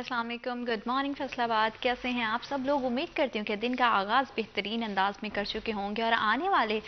अस्सलाम वालेकुम, good morning Faisalabad. कैसे हैं आप सब लोग? उम्मीद करती हूँ कि दिन का आगाज़ बेहतरीन अंदाज में कर चुके होंगे और आने वाले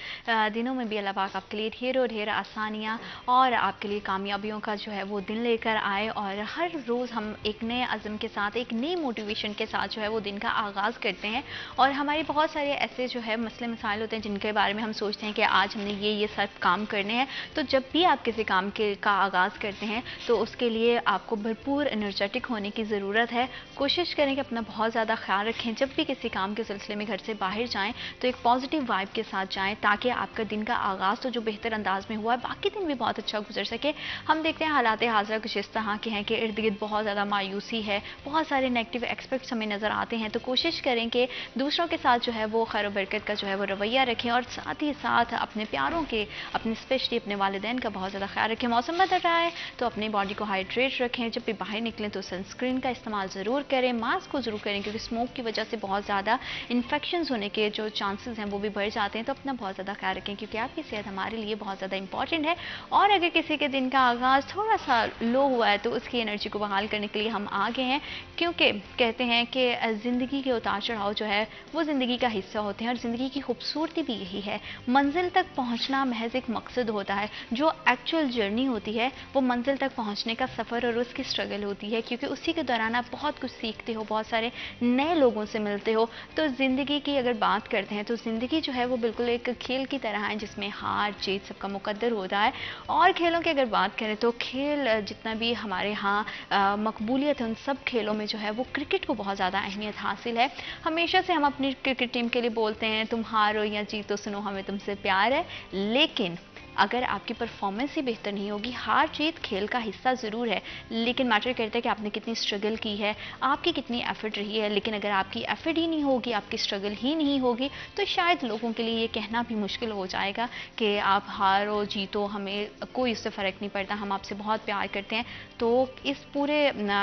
दिनों में भी अल्लाह पाक आपके लिए ढेरों ढेर आसानियाँ और आपके लिए कामयाबियों का जो है वो दिन लेकर आए और हर रोज़ हम एक नए अज़्म के साथ, एक नई मोटिवेशन के साथ जो है वो दिन का आगाज़ करते हैं। और हमारे बहुत सारे ऐसे जो है मसले मसाइल होते हैं जिनके बारे में हम सोचते हैं कि आज हमने ये सब काम करने हैं। तो जब भी आप किसी काम का आगाज़ करते हैं तो उसके लिए आपको भरपूर एनर्जेटिक होने की ज़रूरत है। कोशिश करें कि अपना बहुत ज़्यादा ख्याल रखें। जब भी किसी काम के सिलसिले में घर से बाहर जाएं तो एक पॉजिटिव वाइब के साथ जाएं ताकि आपका दिन का आगाज़ तो जो बेहतर अंदाज में हुआ है बाकी दिन भी बहुत अच्छा गुजर सके। हम देखते हैं हालात हाज़िरा कुछ इस तरह के हैं कि इर्द गिर्द बहुत ज़्यादा मायूसी है, बहुत सारे नेगेटिव एक्सपेक्ट्स हमें नज़र आते हैं। तो कोशिश करें कि दूसरों के साथ जो है वो खैर बरकत का जो है वो रवैया रखें और साथ ही साथ अपने प्यारों के, अपने स्पेशली अपने वालिदैन का बहुत ज़्यादा ख्याल रखें। मौसम बदल रहा है तो अपनी बॉडी को हाइड्रेट रखें। जब भी बाहर निकलें तो सनस्क्रीन का इस्तेमाल ज़रूर करें, मास्क को ज़रूर करें क्योंकि स्मोक की वजह से बहुत ज़्यादा इन्फेक्शंस होने के जो चांसेस हैं वो भी बढ़ जाते हैं। तो अपना बहुत ज़्यादा ख्याल रखें क्योंकि आपकी सेहत हमारे लिए बहुत ज़्यादा इंपॉर्टेंट है। और अगर किसी के दिन का आगाज़ थोड़ा सा लो हुआ है तो उसकी एनर्जी को बहाल करने के लिए हम आगे हैं, क्योंकि कहते हैं कि ज़िंदगी के उतार चढ़ाव जो है वो ज़िंदगी का हिस्सा होते हैं और ज़िंदगी की खूबसूरती भी यही है। मंजिल तक पहुँचना महज एक मकसद होता है, जो एक्चुअल जर्नी होती है वो मंजिल तक पहुँचने का सफ़र और उसकी स्ट्रगल होती है, क्योंकि उसी के दौरान आप बहुत कुछ सीखते हो, बहुत सारे नए लोगों से मिलते हो। तो ज़िंदगी की अगर बात करते हैं तो ज़िंदगी जो है वो बिल्कुल एक खेल की तरह है जिसमें हार जीत सबका मुकद्दर होता है। और खेलों की अगर बात करें तो खेल जितना भी हमारे यहाँ मकबूलियत है उन सब खेलों में जो है वो क्रिकेट को बहुत ज़्यादा अहमियत हासिल है। हमेशा से हम अपनी क्रिकेट टीम के लिए बोलते हैं तुम हारो या जीतो सुनो हमें तुमसे प्यार है, लेकिन अगर आपकी परफॉर्मेंस ही बेहतर नहीं होगी, हार जीत खेल का हिस्सा ज़रूर है लेकिन मैटर करता है कि आपने कितनी स्ट्रगल की है, आपकी कितनी एफर्ट रही है। लेकिन अगर आपकी एफर्ट ही नहीं होगी, आपकी स्ट्रगल ही नहीं होगी तो शायद लोगों के लिए ये कहना भी मुश्किल हो जाएगा कि आप हारो जीतो हमें कोई उससे फ़र्क नहीं पड़ता, हम आपसे बहुत प्यार करते हैं। तो इस पूरे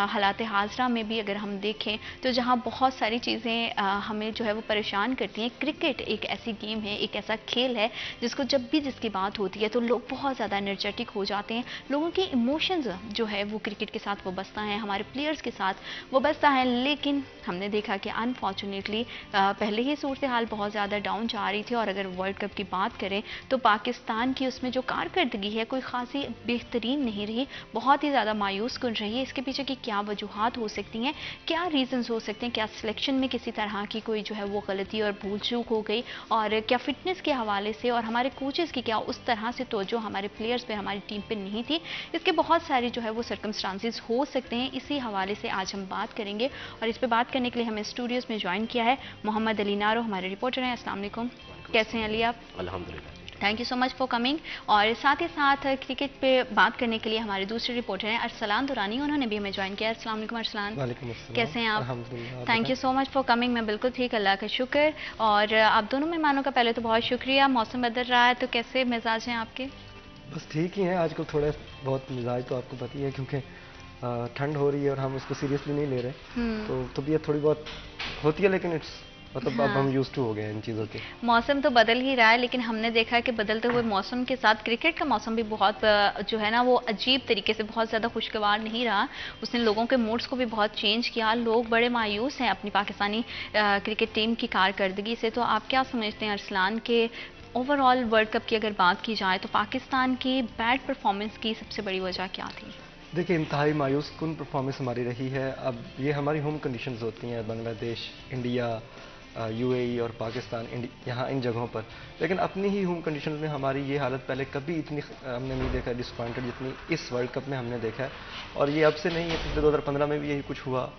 हालात हाज़िरा में भी अगर हम देखें तो जहाँ बहुत सारी चीज़ें हमें जो है वो परेशान करती हैं, क्रिकेट एक ऐसी गेम है, एक ऐसा खेल है जिसको जब भी जिसकी बात होती है तो लोग बहुत ज़्यादा एनर्जेटिक हो जाते हैं। लोगों की इमोशंस जो है वो क्रिकेट के साथ वाबस्ता हैं, हमारे प्लेयर्स के साथ वाबस्ता हैं। लेकिन हमने देखा कि अनफॉर्चुनेटली पहले ही सूरत हाल बहुत ज़्यादा डाउन जा रही थी और अगर वर्ल्ड कप की बात करें तो पाकिस्तान की उसमें जो कारकर्दगी है कोई खासी बेहतरीन नहीं रही, बहुत ही ज़्यादा मायूस कुन रही है। इसके पीछे की क्या वजूहात हो सकती हैं, क्या रीज़न्स हो सकते हैं? क्या सिलेक्शन में किसी तरह की कोई जो है वो गलती और भूल चूक हो गई, और क्या फिटनेस के हवाले से और हमारे कोचेज़ की क्या उस तरह से तो जो हमारे प्लेयर्स पे, हमारी टीम पे नहीं थी? इसके बहुत सारे जो है वो सर्कमस्टांसेस हो सकते हैं। इसी हवाले से आज हम बात करेंगे और इस पे बात करने के लिए हमें स्टूडियोज़ में ज्वाइन किया है मोहम्मद अली नारो, हमारे रिपोर्टर हैं। अस्सलाम वालेकुम, कैसे हैं अली आप? अल्हम्दुलिल्लाह। Thank you so much for coming. और साथ ही साथ क्रिकेट पे बात करने के लिए हमारे दूसरे रिपोर्टर हैं अरसलान दुरानी, उन्होंने भी हमें ज्वाइन किया। अस्सलाम वालेकुम अरसलान, वालेकुम अस्सलाम। कैसे हैं आप? अल्हम्दुलिल्लाह, आप थैंक यू बताएं। So much for coming. मैं बिल्कुल ठीक, अल्लाह का शुक्र। और आप दोनों मेहमानों का पहले तो बहुत शुक्रिया। मौसम बदल रहा है तो कैसे मिजाज हैं आपके? बस ठीक ही हैं आजकल, थोड़ा बहुत मिजाज तो आपको पता ही है क्योंकि ठंड हो रही है और हम उसको सीरियसली नहीं ले रहे, तो तबीयत थोड़ी बहुत होती है, लेकिन इट्स मतलब अब हाँ, हम यूज्ड टू हो गए हैं इन चीज़ों के। मौसम तो बदल ही रहा है लेकिन हमने देखा है कि बदलते हुए मौसम के साथ क्रिकेट का मौसम भी बहुत जो है ना वो अजीब तरीके से बहुत ज़्यादा खुशगवार नहीं रहा। उसने लोगों के मूड्स को भी बहुत चेंज किया। लोग बड़े मायूस हैं अपनी पाकिस्तानी क्रिकेट टीम की कारकर्दगी से। तो आप क्या समझते हैं अरसलान के ओवरऑल वर्ल्ड कप की अगर बात की जाए तो पाकिस्तान की बैड परफॉर्मेंस की सबसे बड़ी वजह क्या थी? देखिए, इंतहाई मायूस कुन परफॉर्मेंस हमारी रही है। अब ये हमारी होम कंडीशंस होती हैं, बांग्लादेश, इंडिया, यूएई और पाकिस्तान, यहाँ इन जगहों पर। लेकिन अपनी ही होम कंडीशन में हमारी ये हालत पहले कभी इतनी हमने नहीं देखा डिसअपॉइंटेड जितनी इस वर्ल्ड कप में हमने देखा है। और ये अब से नहीं है, पिछले 2015 में भी यही कुछ हुआ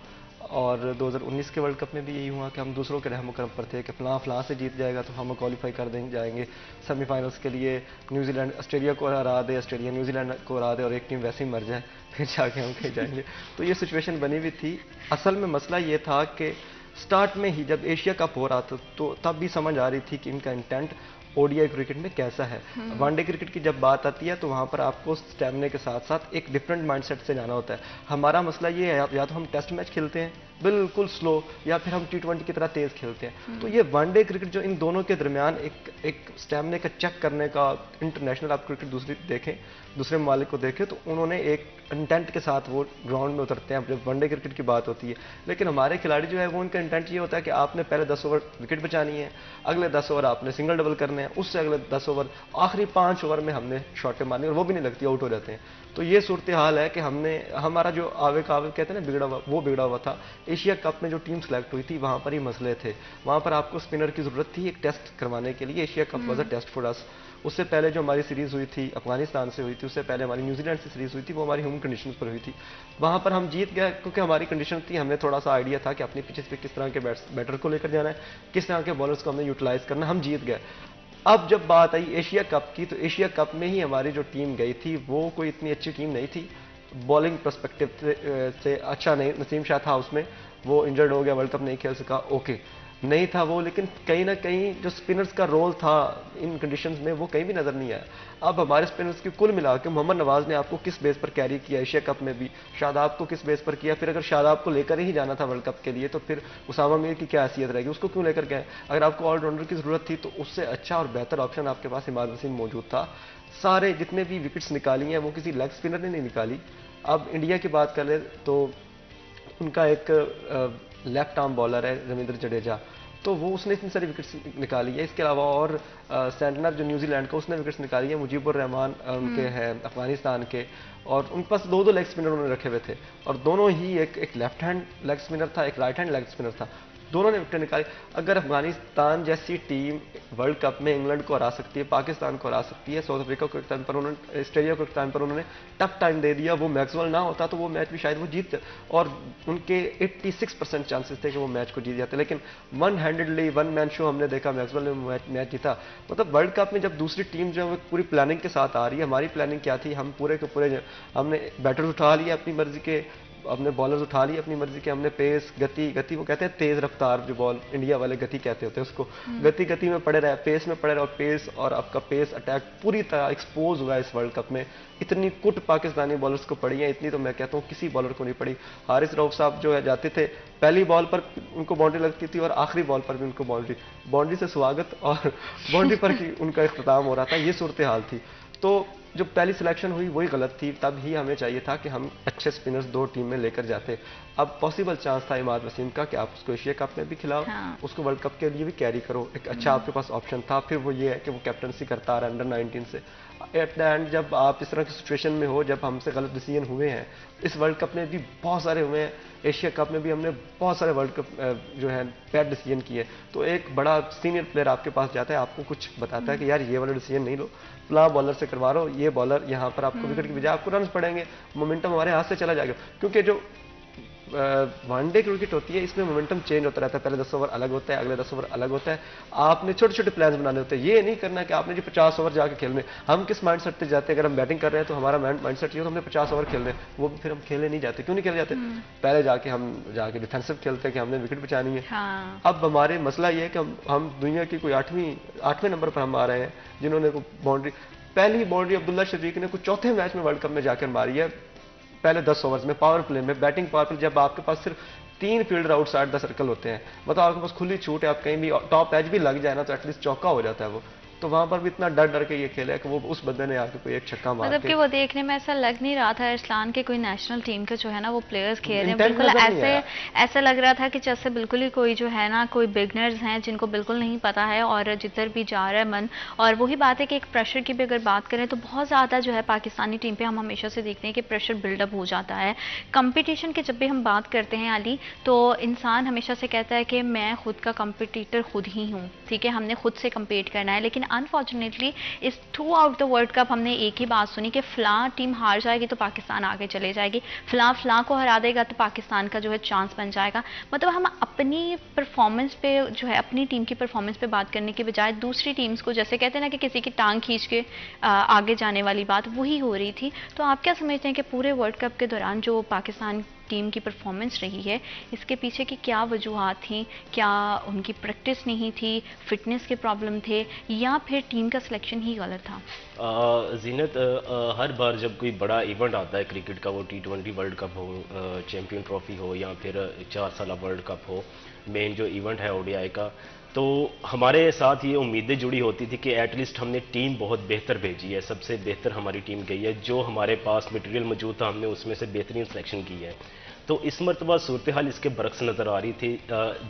और 2019 के वर्ल्ड कप में भी यही हुआ कि हम दूसरों के रहम करम पर थे कि फलां से जीत जाएगा तो हम क्वालिफाई कर देंगे, जाएंगे सेमीफाइनल्स के लिए। न्यूजीलैंड ऑस्ट्रेलिया को हरा दे, ऑस्ट्रेलिया न्यूजीलैंड को हरा दे और एक टीम वैसे ही मर जाए, फिर जाके हम कहीं जाएंगे। तो ये सिचुएशन बनी हुई थी। असल में मसला ये था कि स्टार्ट में ही जब एशिया कप हो रहा था तो तब भी समझ आ रही थी कि इनका इंटेंट ओडीआई क्रिकेट में कैसा है। वनडे क्रिकेट की जब बात आती है तो वहाँ पर आपको स्टैमिना के साथ साथ एक डिफरेंट माइंडसेट से जाना होता है। हमारा मसला ये है, या तो हम टेस्ट मैच खेलते हैं बिल्कुल स्लो, या फिर हम T20 की तरह तेज खेलते हैं। तो ये वनडे क्रिकेट जो इन दोनों के दरमियान एक स्टैमिना का चेक करने का, इंटरनेशनल आप क्रिकेट दूसरी देखें, दूसरे ममालिक को देखें, तो उन्होंने एक इंटेंट के साथ वो ग्राउंड में उतरते हैं जब वनडे क्रिकेट की बात होती है। लेकिन हमारे खिलाड़ी जो है वो, उनका इंटेंट ये होता है कि आपने पहले 10 ओवर विकेट बचानी है, अगले 10 ओवर आपने सिंगल डबल करने हैं, उससे अगले 10 ओवर, आखिरी 5 ओवर में हमने शॉटें मारनी, और वो भी नहीं लगती, आउट हो जाते हैं। तो ये सूरत हाल है कि हमारा जो आवे का आवे कहते हैं ना, बिगड़ा हुआ, वो बिगड़ा हुआ था। एशिया कप में जो टीम सेलेक्ट हुई थी वहाँ पर ही मसले थे, वहाँ पर आपको स्पिनर की ज़रूरत थी एक टेस्ट करवाने के लिए। Asia cup was a test for us. उससे पहले जो हमारी सीरीज़ हुई थी अफगानिस्तान से हुई थी, उससे पहले हमारी न्यूजीलैंड से सीरीज़ हुई थी, वो हमारी होम कंडीशंस पर हुई थी। वहाँ पर हम जीत गए क्योंकि हमारी कंडीशन थी, हमने थोड़ा सा आइडिया था कि अपनी पिचेस पे किस तरह के बैटर को लेकर जाना है, किस तरह के बॉलर्स को हमने यूटिलाइज करना, हम जीत गए। अब जब बात आई एशिया कप की, तो एशिया कप में ही हमारी जो टीम गई थी वो कोई इतनी अच्छी टीम नहीं थी, बॉलिंग पर्सपेक्टिव से अच्छा नहीं। नसीम शाह था उसमें, वो इंजर्ड हो गया, वर्ल्ड कप नहीं खेल सका, ओके नहीं था वो, लेकिन कहीं ना कहीं जो स्पिनर्स का रोल था इन कंडीशंस में वो कहीं भी नजर नहीं आया। अब हमारे स्पिनर्स की कुल मिला के मोहम्मद नवाज ने आपको किस बेस पर कैरी किया एशिया कप में भी, शादाब को किस बेस पर किया, फिर अगर शादाब को लेकर ही जाना था वर्ल्ड कप के लिए तो फिर उसामा मीर की क्या हैसियत रहेगी, उसको क्यों लेकर गए? अगर आपको ऑलराउंडर की जरूरत थी तो उससे अच्छा और बेहतर ऑप्शन आपके पास इमाद वसीम मौजूद था। सारे जितने भी विकेट्स निकाली हैं वो किसी लेग स्पिनर ने नहीं निकाली। अब इंडिया की बात कर ले तो उनका एक लेफ्ट आर्म बॉलर है रविंद्र जडेजा, तो वो उसने इतनी सारी विकेट्स निकाली है। इसके अलावा और सेंटनर जो न्यूजीलैंड का, उसने विकेट्स निकाली है। मुजीबुर रहमान उनके हैं अफगानिस्तान के, और उनके पास दो लेग स्पिनर उन्होंने रखे हुए थे, और दोनों ही एक लेफ्ट हैंड लेग स्पिनर था, एक राइट हैंड लेग स्पिनर था, दोनों ने विकेट निकाली। अगर अफगानिस्तान जैसी टीम वर्ल्ड कप में इंग्लैंड को हरा सकती है, पाकिस्तान को हरा सकती है, साउथ अफ्रीका को एक टाइम पर उन्होंने, ऑस्ट्रेलिया को एक टाइम पर उन्होंने टफ टाइम दे दिया, वो मैक्सवेल ना होता तो वो मैच भी शायद वो जीतते, और उनके 86% चांसेस थे कि वो मैच को जीत जाते। लेकिन one handedly one man show हमने देखा, मैक्सवेल ने मैच जीता। मतलब वर्ल्ड कप में जब दूसरी टीम जो है पूरी प्लानिंग के साथ आ रही है, हमारी प्लानिंग क्या थी, हम पूरे के पूरे हमने बैटर्स उठा लिए अपनी मर्जी के, हमने बॉलर्स उठा लिए अपनी मर्जी के, हमने पेस गति वो कहते हैं तेज रफ्तार, जो बॉल इंडिया वाले गति कहते होते हैं उसको, गति में पड़े रहे, पेस में पड़े रहे, और पेस और आपका पेस अटैक पूरी तरह एक्सपोज हुआ इस वर्ल्ड कप में। इतनी कुट पाकिस्तानी बॉलर्स को पड़ी है, इतनी तो मैं कहता हूँ किसी बॉलर को नहीं पड़ी। हारिस रऊफ साहब जो है जाते थे, पहली बॉल पर उनको बाउंड्री लगती थी और आखिरी बॉल पर भी उनको बाउंड्री से स्वागत और बाउंड्री पर ही उनका इख्तिताम हो रहा था, ये सूरत हाल थी। तो जो पहली सिलेक्शन हुई वही गलत थी, तब ही हमें चाहिए था कि हम अच्छे स्पिनर्स दो टीम में लेकर जाते। अब पॉसिबल चांस था इमाद वसीम का कि आप उसको एशिया कप में भी खिलाओ, हाँ। उसको वर्ल्ड कप के लिए भी कैरी करो, एक अच्छा आपके पास ऑप्शन था। फिर वो ये है कि वो कैप्टनसी करता आ रहा है अंडर 19 से। एट द एंड जब आप इस तरह की सिचुएशन में हो, जब हमसे गलत डिसीजन हुए हैं, इस वर्ल्ड कप में भी बहुत सारे हुए हैं, एशिया कप में भी हमने बहुत सारे वर्ल्ड कप जो है बैड डिसीजन किए, तो एक बड़ा सीनियर प्लेयर आपके पास जाता है, आपको कुछ बताता है कि यार ये वाला डिसीजन नहीं लो, फला बॉलर से करवा रहा हो, ये बॉलर यहाँ पर आपको विकेट की बजाय आपको रन पड़ेंगे, मोमेंटम हमारे हाथ से चला जाएगा। क्योंकि जो वनडे क्रिकेट होती है इसमें मोमेंटम चेंज होता रहता है, पहले 10 ओवर अलग होता है, अगले 10 ओवर अलग होता है, आपने छोटे छोटे प्लान्स बनाने होते हैं। ये नहीं करना कि आपने जी 50 ओवर जाके खेलने, हम किस माइंड सेट से जाते हैं, अगर हम बैटिंग कर रहे हैं तो हमारा माइंड सेट ये तो हमने 50 ओवर खेलने, वो फिर हम खेलने नहीं जाते। क्यों नहीं खेले जाते? पहले जाके डिफेंसिव खेलते हैं कि हमने विकेट बचानी है। हाँ। अब हमारे मसला ये है कि हम दुनिया की कोई आठवें नंबर पर हम आ रहे हैं, जिन्होंने बाउंड्री, पहली बाउंड्री अब्दुल्ला शफीक ने कुछ चौथे मैच में वर्ल्ड कप में जाकर मारी है, पहले 10 ओवर्स में पावर प्ले में, बैटिंग पावर प्ले, जब आपके पास सिर्फ 3 फील्डर आउटसाइड द सर्कल होते हैं, मतलब आपके पास खुली छूट है, आप कहीं भी टॉप एज भी लग जाए ना तो एटलीस्ट चौका हो जाता है वो। तो वहां पर भी इतना डर के ये खेला है कि वो उस बंदे ने आके कोई एक छक्का मार मतलब कि वो देखने में ऐसा लग नहीं रहा था इरफान के कोई नेशनल टीम के जो है ना वो प्लेयर्स खेल रहे हैं, बिल्कुल ऐसा लग रहा था कि जैसे बिल्कुल ही कोई जो है ना कोई बिगनर्स हैं जिनको बिल्कुल नहीं पता है और जिधर भी जा रहा है मन। और वही बात है कि एक प्रेशर की भी अगर बात करें तो बहुत ज़्यादा जो है पाकिस्तानी टीम पे हम हमेशा से देखते हैं कि प्रेशर बिल्डअप हो जाता है। कंपटीशन की जब भी हम बात करते हैं अली, तो इंसान हमेशा से कहता है कि मैं खुद का कंपटीटर खुद ही हूँ, ठीक है, हमने खुद से कम्पीट करना है। लेकिन अनफॉर्चुनेटली इस through out the world cup हमने एक ही बात सुनी कि फला टीम हार जाएगी तो पाकिस्तान आगे चले जाएगी, फला को हरा देगा तो पाकिस्तान का जो है चांस बन जाएगा। मतलब हम अपनी परफॉर्मेंस पे जो है अपनी टीम की परफॉर्मेंस पे बात करने के बजाय दूसरी टीम्स को, जैसे कहते हैं ना कि किसी की टांग खींच के आगे जाने वाली बात, वही हो रही थी। तो आप क्या समझते हैं कि पूरे वर्ल्ड कप के दौरान जो पाकिस्तान टीम की परफॉर्मेंस रही है इसके पीछे की क्या वजूहात थी? क्या उनकी प्रैक्टिस नहीं थी, फिटनेस के प्रॉब्लम थे, या फिर टीम का सिलेक्शन ही गलत था? जीनत, हर बार जब कोई बड़ा इवेंट आता है क्रिकेट का, वो T20 वर्ल्ड कप हो, चैंपियन ट्रॉफी हो, या फिर 4 साला वर्ल्ड कप हो, मेन जो इवेंट है ओडीआई का, तो हमारे साथ ये उम्मीदें जुड़ी होती थी कि एटलीस्ट हमने टीम बहुत बेहतर भेजी है, सबसे बेहतर हमारी टीम गई है, जो हमारे पास मटेरियल मौजूद था हमने उसमें से बेहतरीन सिलेक्शन की है। तो इस मरतबा सूरत हाल इसके बरक्स नज़र आ रही थी।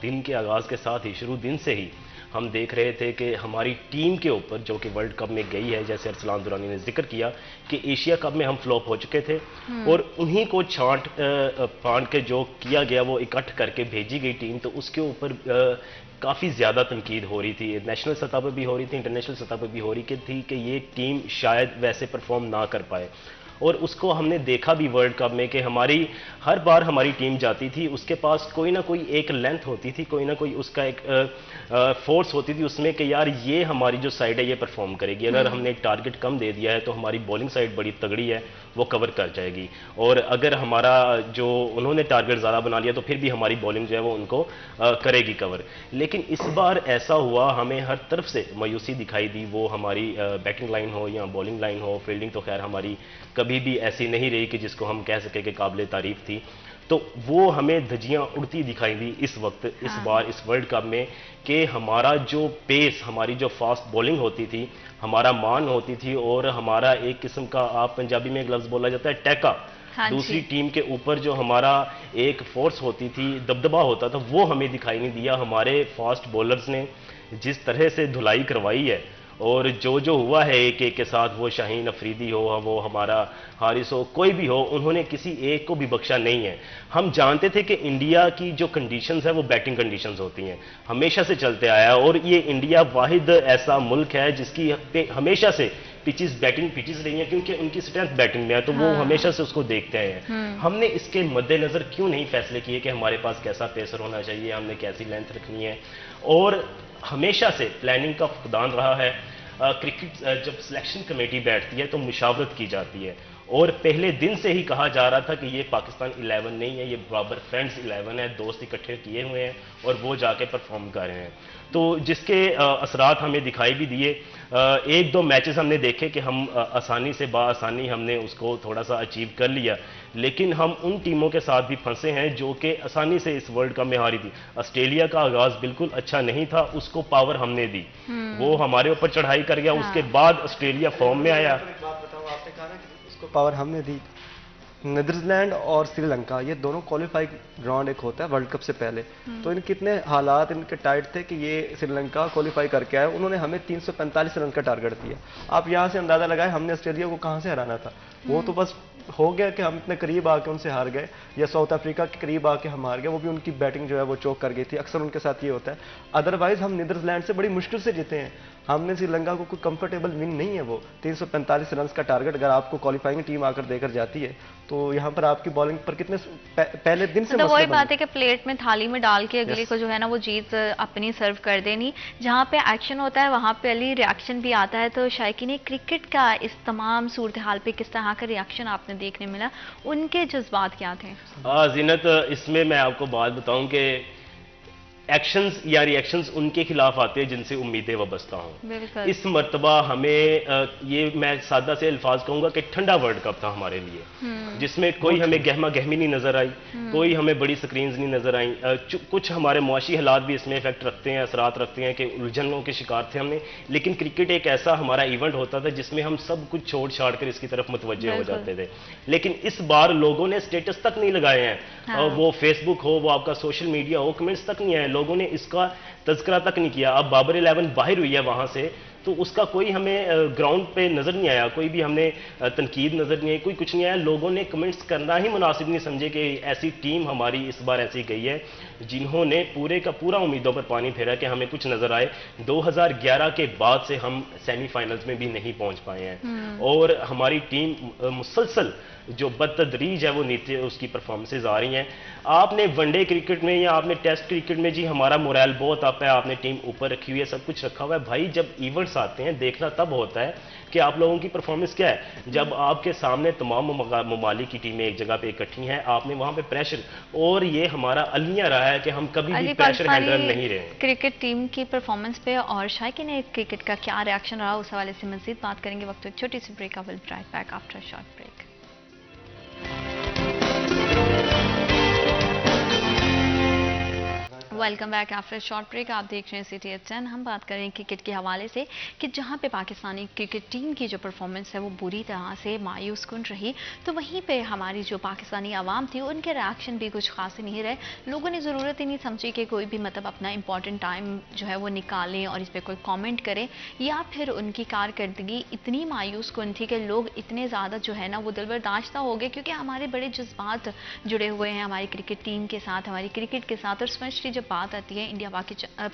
दिन के आगाज़ के साथ ही, शुरू दिन से ही हम देख रहे थे कि हमारी टीम के ऊपर, जो कि वर्ल्ड कप में गई है, जैसे अरसलान दुरानी ने जिक्र किया कि एशिया कप में हम फ्लॉप हो चुके थे, और उन्हीं को छांट फांट के जो किया गया वो इकट्ठ करके भेजी गई टीम, तो उसके ऊपर काफ़ी ज़्यादा तनकीद हो रही थी, नेशनल सतह पर भी हो रही थी, इंटरनेशनल सतह पर भी हो रही थी कि ये टीम शायद वैसे परफॉर्म ना कर पाए। और उसको हमने देखा भी वर्ल्ड कप में कि हमारी हर बार हमारी टीम जाती थी, उसके पास कोई ना कोई एक लेंथ होती थी, कोई ना कोई उसका एक फोर्स होती थी उसमें कि यार ये हमारी जो साइड है ये परफॉर्म करेगी। अगर हमने एक टारगेट कम दे दिया है तो हमारी बॉलिंग साइड बड़ी तगड़ी है, वो कवर कर जाएगी, और अगर हमारा जो उन्होंने टारगेट ज़्यादा बना लिया तो फिर भी हमारी बॉलिंग जो है वो उनको करेगी कवर। लेकिन इस बार ऐसा हुआ, हमें हर तरफ से मायूसी दिखाई दी, वो हमारी बैटिंग लाइन हो या बॉलिंग लाइन हो। फील्डिंग तो खैर हमारी कभी भी ऐसी नहीं रही कि जिसको हम कह सके कि काबिल तारीफ थी, तो वो हमें धज्जियां उड़ती दिखाई दी इस वक्त, इस बार इस वर्ल्ड कप में, कि हमारा जो पेस, हमारी जो फास्ट बॉलिंग होती थी, हमारा मान होती थी, और हमारा एक किस्म का, आप पंजाबी में एक लफ्ज़ बोला जाता है टैका, दूसरी टीम के ऊपर जो हमारा एक फोर्स होती थी, दबदबा होता था, वो हमें दिखाई नहीं दिया। हमारे फास्ट बॉलर्स ने जिस तरह से धुलाई करवाई है, और जो हुआ है एक एक के साथ, वो शाहीन अफरीदी हो, वो हमारा हारिस हो, कोई भी हो, उन्होंने किसी एक को भी बख्शा नहीं है। हम जानते थे कि इंडिया की जो कंडीशंस है वो बैटिंग कंडीशंस होती हैं, हमेशा से चलते आया है, और ये इंडिया वाहिद ऐसा मुल्क है जिसकी हमेशा से पिचेस बैटिंग पिचेस रही हैं, क्योंकि उनकी स्ट्रेंथ बैटिंग में है, तो वो हमेशा से उसको देखते हैं। हमने इसके मद्देनजर क्यों नहीं फैसले किए कि हमारे पास कैसा पेसर होना चाहिए, हमने कैसी लेंथ रखनी है, और हमेशा से प्लानिंग का फुकदान रहा है। क्रिकेट जब सिलेक्शन कमेटी बैठती है तो मुशावरत की जाती है, और पहले दिन से ही कहा जा रहा था कि ये पाकिस्तान 11 नहीं है, ये बराबर फ्रेंड्स 11 है, दोस्त इकट्ठे किए हुए हैं और वो जाके परफॉर्म कर रहे हैं। तो जिसके असरात हमें दिखाई भी दिए। एक दो मैचेस हमने देखे कि हम आसानी से बाआसानी हमने उसको थोड़ा सा अचीव कर लिया, लेकिन हम उन टीमों के साथ भी फंसे हैं जो कि आसानी से इस वर्ल्ड कप में हारी थी। ऑस्ट्रेलिया का आगाज बिल्कुल अच्छा नहीं था, उसको पावर हमने दी, वो हमारे ऊपर चढ़ाई कर गया। उसके बाद ऑस्ट्रेलिया फॉर्म में आया। एक बात बताओ, आपने कहा ना कि उसको पावर हमने दी। नीदरलैंड और श्रीलंका, ये दोनों क्वालिफाइंग राउंड एक होता है वर्ल्ड कप से पहले, तो इन कितने हालात इनके टाइट थे कि ये श्रीलंका क्वालिफाई करके आए, उन्होंने हमें 345 रन का टारगेट दिया। आप यहाँ से अंदाजा लगाए हमने ऑस्ट्रेलिया को कहाँ से हराना था। वो तो बस हो गया कि हम इतने करीब आके उनसे हार गए, या साउथ अफ्रीका के करीब आके हम हार गए, वो भी उनकी बैटिंग जो है वो चौक कर गई थी। अक्सर उनके साथ ये होता है। अदरवाइज हम नीदरलैंड से बड़ी मुश्किल से जीते हैं। हमने श्रीलंका को कोई कंफर्टेबल विन नहीं है। वो 345 रन का टारगेट अगर आपको क्वालिफाइंग टीम आकर देकर जाती है, तो यहाँ पर आपकी बॉलिंग पर कितने पहले दिन से तो वही बात है कि प्लेट में थाली में डाल के अगले को जो है ना वो जीत अपनी सर्व कर देनी। जहाँ पे एक्शन होता है वहाँ पे अली रिएक्शन भी आता है। तो शायकीन क्रिकेट का इस तमाम सूरत हाल पे किस तरह का रिएक्शन आपने देखने मिला, उनके जज्बात क्या थे? जीनत, इसमें मैं आपको बात बताऊं कि एक्शंस या रिएक्शंस उनके खिलाफ आते हैं जिनसे उम्मीदें वाबस्ता हों। इस मर्तबा हमें ये मैं सादा से अल्फाज कहूंगा कि ठंडा वर्ल्ड कप था हमारे लिए, जिसमें कोई हमें गहमा गहमी नहीं नजर आई, कोई हमें बड़ी स्क्रीन्स नहीं नजर आई। कुछ हमारे मुआशी हालात भी इसमें इफेक्ट रखते हैं, असरात रखते हैं कि उलझनों के शिकार थे हमने। लेकिन क्रिकेट एक ऐसा हमारा इवेंट होता था जिसमें हम सब कुछ छोड़ छाड़ कर इसकी तरफ मुतवज्जे हो जाते थे। लेकिन इस बार लोगों ने स्टेटस तक नहीं लगाए हैं, वो फेसबुक हो, वो आपका सोशल मीडिया हो, कमेंट्स तक नहीं आए, लोगों ने इसका तज़किरा तक नहीं किया। अब बाबर 11 बाहर हुई है वहां से, तो उसका कोई हमें ग्राउंड पे नजर नहीं आया, कोई भी हमने तनकीद नजर नहीं आई, कोई कुछ नहीं आया। लोगों ने कमेंट्स करना ही मुनासिब नहीं समझे कि ऐसी टीम हमारी इस बार ऐसी गई है जिन्होंने पूरे का पूरा उम्मीदों पर पानी फेरा कि हमें कुछ नजर आए। 2011 के बाद से हम सेमीफाइनल्स में भी नहीं पहुंच पाए हैं, और हमारी टीम मुसलसल जो बदतदरीज है वो नीचे उसकी परफॉर्मेंसेज आ रही हैं। आपने वनडे क्रिकेट में या आपने टेस्ट क्रिकेट में जी हमारा मोरल बहुत अप है, आपने टीम ऊपर रखी हुई है, सब कुछ रखा हुआ है। भाई जब इवेंट्स व्यूअर्स आते हैं, देखना तब होता है कि आप लोगों की परफॉर्मेंस क्या है। जब आपके सामने तमाम ममालिक की टीमें एक जगह पे इकट्ठी हैं, आपने वहां पे प्रेशर, और ये हमारा अलमिया रहा है कि हम कभी भी प्रेशर हैंडल नहीं रहे। क्रिकेट टीम की परफॉर्मेंस पे और शायकी ने क्रिकेट का क्या रिएक्शन रहा उस हवाले से मजीद बात करेंगे। वक्त एक छोटी सी break, I will be right back after short break. Welcome back after short break. आप देख रहे हैं सिटी एट 10। हम बात करें क्रिकेट के हवाले से कि जहां पे पाकिस्तानी क्रिकेट टीम की जो परफॉर्मेंस है वो बुरी तरह से मायूस कुन रही, तो वहीं पे हमारी जो पाकिस्तानी आवाम थी उनके रिएक्शन भी कुछ खास नहीं रहे। लोगों ने ज़रूरत ही नहीं समझी कि कोई भी मतलब अपना इंपॉर्टेंट टाइम जो है वो निकालें और इस पर कोई कॉमेंट करें, या फिर उनकी कारकर्दगी इतनी मायूस कुन थी कि लोग इतने ज़्यादा जो है ना वो दिलबर्दाश्ता हो गए, क्योंकि हमारे बड़े जज्बात जुड़े हुए हैं हमारी क्रिकेट टीम के साथ, हमारी क्रिकेट के साथ। और स्पेशली जब बात आती है इंडिया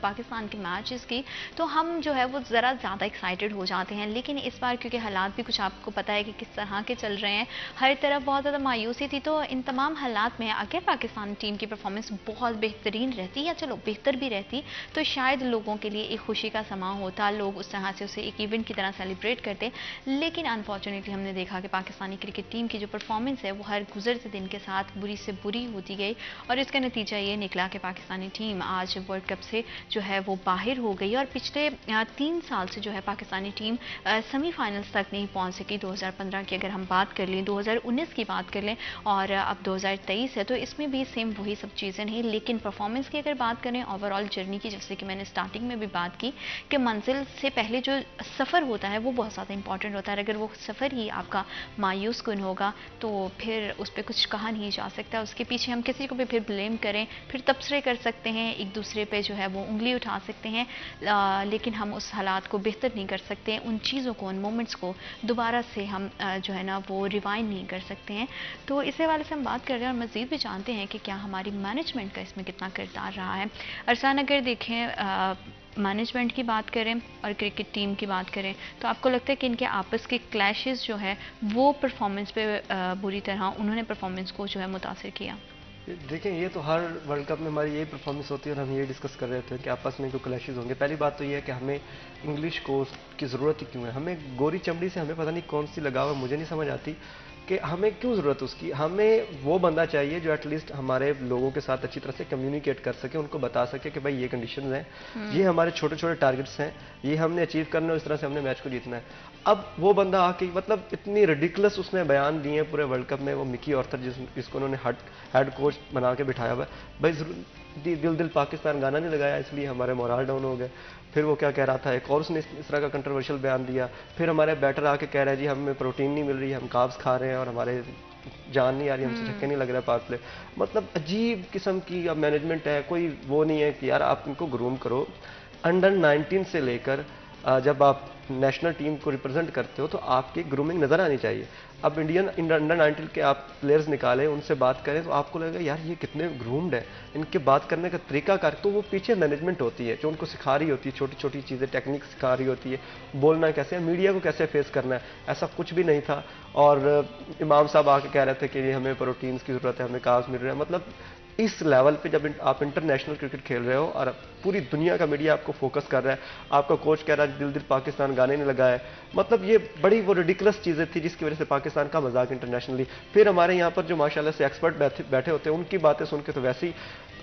पाकिस्तान के मैचेस की, तो हम जो है वो ज़रा ज़्यादा एक्साइटेड हो जाते हैं। लेकिन इस बार क्योंकि हालात भी कुछ आपको पता है कि किस तरह के चल रहे हैं, हर तरफ बहुत ज़्यादा मायूसी थी, तो इन तमाम हालात में अगर पाकिस्तान टीम की परफॉर्मेंस बहुत बेहतरीन रहती, या चलो बेहतर भी रहती, तो शायद लोगों के लिए एक खुशी का समा होता, लोग उस तरह से उसे एक इवेंट की तरह सेलिब्रेट करते। लेकिन अनफॉर्चुनेटली हमने देखा कि पाकिस्तानी क्रिकेट टीम की जो परफॉर्मेंस है वो हर गुजरते दिन के साथ बुरी से बुरी होती गई, और इसका नतीजा ये निकला कि पाकिस्तानी टीम आज वर्ल्ड कप से जो है वो बाहर हो गई। और पिछले 3 साल से जो है पाकिस्तानी टीम सेमीफाइनल्स तक नहीं पहुंच सकी। 2015 की अगर हम बात कर लें, 2019 की बात कर लें, और अब 2023 है, तो इसमें भी सेम वही सब चीज़ें नहीं। लेकिन परफॉर्मेंस की अगर बात करें, ओवरऑल जर्नी की, जैसे कि मैंने स्टार्टिंग में भी बात की कि मंजिल से पहले जो सफ़र होता है वो बहुत ज़्यादा इंपॉर्टेंट होता है। अगर वो सफ़र ही आपका मायूस कुन होगा तो फिर उस पर कुछ कहा नहीं जा सकता। उसके पीछे हम किसी को भी फिर ब्लेम करें, फिर तबसरे कर सकते हैं, एक दूसरे पे जो है वो उंगली उठा सकते हैं, लेकिन हम उस हालात को बेहतर नहीं कर सकते। उन चीज़ों को, उन मोमेंट्स को दोबारा से हम जो है ना वो रिवाइंड नहीं कर सकते हैं। तो इस हवाले से हम बात कर रहे हैं और मज़ीद भी जानते हैं कि क्या हमारी मैनेजमेंट का इसमें कितना किरदार रहा है। अरसान, अगर देखें मैनेजमेंट की बात करें और क्रिकेट टीम की बात करें, तो आपको लगता है कि इनके आपस के क्लैशेस जो है वो परफॉर्मेंस पे बुरी तरह उन्होंने परफॉर्मेंस को जो है मुतासिर किया? देखिए, ये तो हर वर्ल्ड कप में हमारी यही परफॉर्मेंस होती है, और हम ये डिस्कस कर रहे थे कि आपस में जो क्लैशेस होंगे। पहली बात तो ये है कि हमें इंग्लिश कोच की ज़रूरत ही क्यों है। हमें गोरी चमड़ी से हमें पता नहीं कौन सी लगाव है, मुझे नहीं समझ आती कि हमें क्यों ज़रूरत उसकी। हमें वो बंदा चाहिए जो एटलीस्ट हमारे लोगों के साथ अच्छी तरह से कम्युनिकेट कर सके, उनको बता सके कि भाई ये कंडीशंस हैं, ये हमारे छोटे छोटे टारगेट्स हैं, ये हमने अचीव करना है, इस तरह से हमने मैच को जीतना है। अब वो बंदा आके मतलब इतनी रिडिकुलस उसने बयान दिए पूरे वर्ल्ड कप में, वो मिकी ऑर्थर जिसको उन्होंने हेड कोच बना के बिठाया हुआ है, भाई दिल दिल पाकिस्तान गाना नहीं लगाया इसलिए हमारे मोरल डाउन हो गए। फिर वो क्या कह रहा था, एक और उसने इस तरह का कंट्रोवर्शियल बयान दिया। फिर हमारे बैटर आके कह रहे हैं जी हमें प्रोटीन नहीं मिल रही, हम कार्ब्स खा रहे हैं और हमारे जान नहीं आ रही, हमसे छक्के नहीं लग रहा पावर प्ले। मतलब अजीब किस्म की अब मैनेजमेंट है। कोई वो नहीं है कि यार आप इनको ग्रूम करो। अंडर 19 से लेकर जब आप नेशनल टीम को रिप्रेजेंट करते हो तो आपकी ग्रूमिंग नज़र आनी चाहिए। अब अंडर 19 के आप प्लेयर्स निकालें, उनसे बात करें तो आपको लगेगा यार ये कितने ग्रूम्ड है, इनके बात करने का तरीका कार। तो वो पीछे मैनेजमेंट होती है जो उनको सिखा रही होती है, छोटी छोटी चीज़ें, टेक्निक सिखा रही होती है, बोलना कैसे है, मीडिया को कैसे फेस करना है। ऐसा कुछ भी नहीं था। और इमाम साहब आके कह रहे थे कि हमें प्रोटीन्स की ज़रूरत है, हमें कार्ब्स मिल रहे हैं। मतलब इस लेवल पे जब आप इंटरनेशनल क्रिकेट खेल रहे हो और पूरी दुनिया का मीडिया आपको फोकस कर रहा है, आपका कोच कह रहा है दिल दिल पाकिस्तान गाने नहीं लगा है, मतलब ये बड़ी वो रिडिकुलस चीज़ें थी जिसकी वजह से पाकिस्तान का मजाक इंटरनेशनली। फिर हमारे यहाँ पर जो माशाल्लाह से एक्सपर्ट बैठे होते हैं उनकी बातें सुन के तो वैसे ही।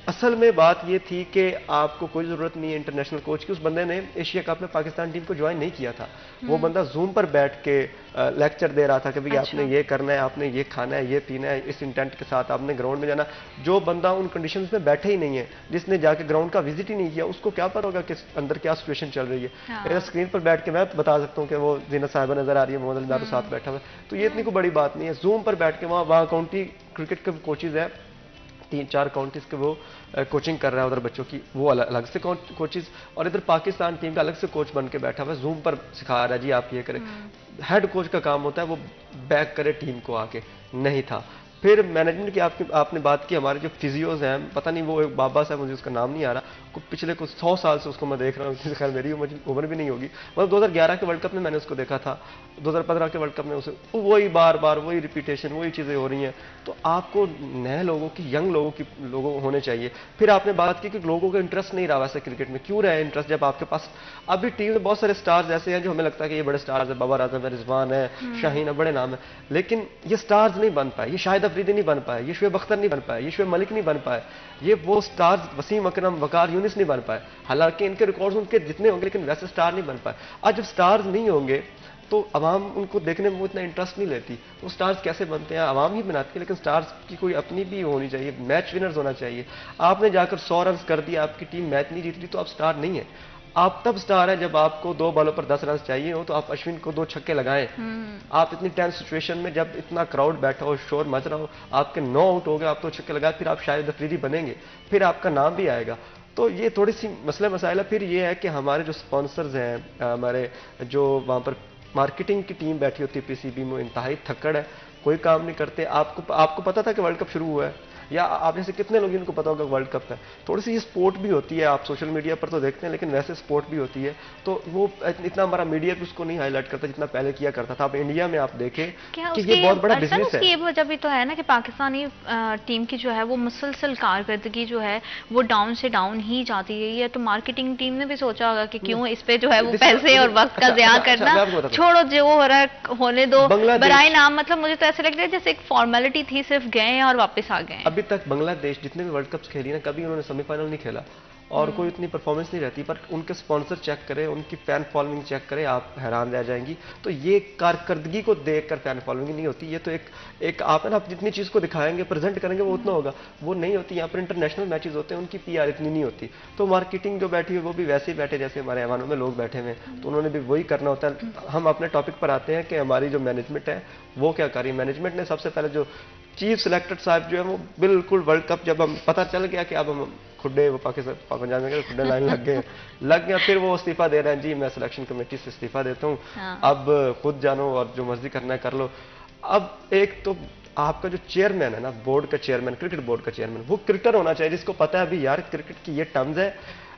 असल में बात ये थी कि आपको कोई ज़रूरत नहीं है इंटरनेशनल कोच की। उस बंदे ने एशिया कप में पाकिस्तान टीम को ज्वाइन नहीं किया था। वो बंदा जूम पर बैठ के लेक्चर दे रहा था कि भाई आपने ये करना है, आपने ये खाना है, ये पीना है, इस इंटेंट के साथ आपने ग्राउंड में जाना। जो बंदा उन कंडीशंस में बैठे ही नहीं है, जिसने जाके ग्राउंड का विजिट ही नहीं किया, उसको क्या पता होगा कि अंदर क्या सिचुएशन चल रही है। मेरा स्क्रीन पर बैठ के मैं बता सकता हूँ कि वो जीनत साहिबा नजर आ रही है, मोहम्मद अली दारू साथ बैठा हुआ है, तो ये इतनी कोई बड़ी बात नहीं है। जूम पर बैठ के वहाँ काउंटी क्रिकेट के कोचेज है, 3-4 काउंटीज के वो कोचिंग कर रहा है उधर बच्चों की, वो अलग से कोचेज, और इधर पाकिस्तान टीम का अलग से कोच बन के बैठा हुआ है, जूम पर सिखा रहा है जी आप ये करें। हेड कोच का काम होता है वो बैक करे टीम को आके, नहीं था। फिर मैनेजमेंट की आपने बात की, हमारे जो फिजियोज हैं, पता नहीं वो एक बाबा साहब, मुझे उसका नाम नहीं आ रहा, पिछले कुछ 100 साल से उसको मैं देख रहा हूँ, खैर मेरी उम्र भी नहीं होगी, मतलब 2011 के वर्ल्ड कप में मैंने उसको देखा था, 2015 के वर्ल्ड कप में उसे वही बार बार वही रिपीटेशन, वही चीज़ें हो रही हैं। तो आपको नए लोगों की, यंग लोगों होने चाहिए। फिर आपने बात की कि लोगों का इंटरेस्ट नहीं रहा वैसे क्रिकेट में, क्यों रहा इंटरेस्ट जब आपके पास अभी टीम में बहुत सारे स्टार्स ऐसे हैं जो हमें लगता है कि ये बड़े स्टार्स है, बाबर आजम है, रिजवान है, शाहीन है, बड़े नाम है, लेकिन ये स्टार्स नहीं बन पाए, ये शाहिद अफरीदी नहीं बन पाए, ये शुएब अख्तर नहीं बन पाए, ये शुएब मलिक नहीं बन पाए, ये वो स्टार्स वसीम अकरम, वकार यूनिस नहीं बन पाए। हालांकि इनके रिकॉर्ड्स उनके जितने होंगे, लेकिन वैसे स्टार नहीं बन पाए। आज जब स्टार्स नहीं होंगे तो अवाम उनको देखने में वो इतना इंटरेस्ट नहीं लेती। वो स्टार्स कैसे बनते हैं, अवाम ही बनाती है, लेकिन स्टार्स की कोई अपनी भी होनी चाहिए, मैच विनर्स होना चाहिए। आपने जाकर 100 रन कर दिया, आपकी टीम मैच नहीं जीत रही, तो आप स्टार नहीं है। आप तब स्टार है जब आपको 2 बॉलों पर 10 रन चाहिए हो, तो आप अश्विन को 2 छक्के लगाएं। आप इतनी टेंस सिचुएशन में, जब इतना क्राउड बैठा हो, शोर मच रहा हो, आपके 9 आउट हो गए, आप 2 छक्के लगाए, फिर आप शायद अफरीदी बनेंगे, फिर आपका नाम भी आएगा। तो ये थोड़ी सी मसले मसाइल है। फिर ये है कि हमारे जो स्पॉन्सर्स हैं, हमारे जो वहाँ पर मार्केटिंग की टीम बैठी होती है पीसीबी में, इंतहाई थक्कड़ है, कोई काम नहीं करते। आपको पता था कि वर्ल्ड कप शुरू हुआ है, या आप जैसे कितने लोग इनको पता होगा वर्ल्ड कप है। थोड़ी सी ये स्पोर्ट भी होती है, आप सोशल मीडिया पर तो देखते हैं, लेकिन वैसे स्पोर्ट भी होती है, तो वो इतना हमारा मीडिया भी उसको नहीं हाईलाइट करता जितना पहले किया करता था। आप इंडिया में आप देखें कि ये बहुत बड़ा बिजनेस है। ये वजह भी तो है ना कि पाकिस्तानी टीम की जो है वो मुसलसल कारकर्दगी जो है वो डाउन से डाउन ही जाती है। ये तो मार्केटिंग टीम ने भी सोचा होगा कि क्यों इस पे जो है वो पैसे और वक्त का ज़िया करना, छोड़ो जो हो रहा है होने दो, बराए नाम। मतलब मुझे तो ऐसा लगता है जैसे एक फॉर्मेलिटी थी, सिर्फ गए और वापस आ गए। अभी तक बांग्लादेश जितने भी वर्ल्ड कप्स खेली ना, कभी उन्होंने सेमीफाइनल नहीं खेला और कोई इतनी परफॉर्मेंस नहीं रहती, पर उनके स्पॉन्सर चेक करें, उनकी फैन फॉलोइंग चेक करें, आप हैरान रह जाएंगी। तो ये कारकर्दगी को देखकर फैन फॉलोइंग नहीं होती, ये तो एक आप है ना, आप जितनी चीज़ को दिखाएंगे, प्रेजेंट करेंगे, वो उतना होगा, वो नहीं होती। यहाँ पर इंटरनेशनल मैचेस होते हैं, उनकी पीआर इतनी नहीं होती। तो मार्केटिंग जो बैठी है वो भी वैसे ही बैठे जैसे हमारे ऐवानों में लोग बैठे हुए हैं, तो उन्होंने भी वही करना होता है। हम अपने टॉपिक पर आते हैं कि हमारी जो मैनेजमेंट है वो क्या कर रही है। मैनेजमेंट ने सबसे पहले जो चीफ सिलेक्टेड साहब जो है वो बिल्कुल वर्ल्ड कप जब हम पता चल गया कि अब हम खुड्डे, वो पाकिस्तान पंजाब में खुड्डे लाइन लग गया, फिर वो इस्तीफा दे रहे हैं, जी मैं सिलेक्शन कमेटी से इस्तीफा देता हूँ, अब खुद जानो और जो मर्जी करना है कर लो। अब एक तो आपका जो चेयरमैन है ना, बोर्ड का चेयरमैन, क्रिकेट बोर्ड का चेयरमैन, वो क्रिकेटर होना चाहिए जिसको पता है अभी यार क्रिकेट की ये टर्म्स है,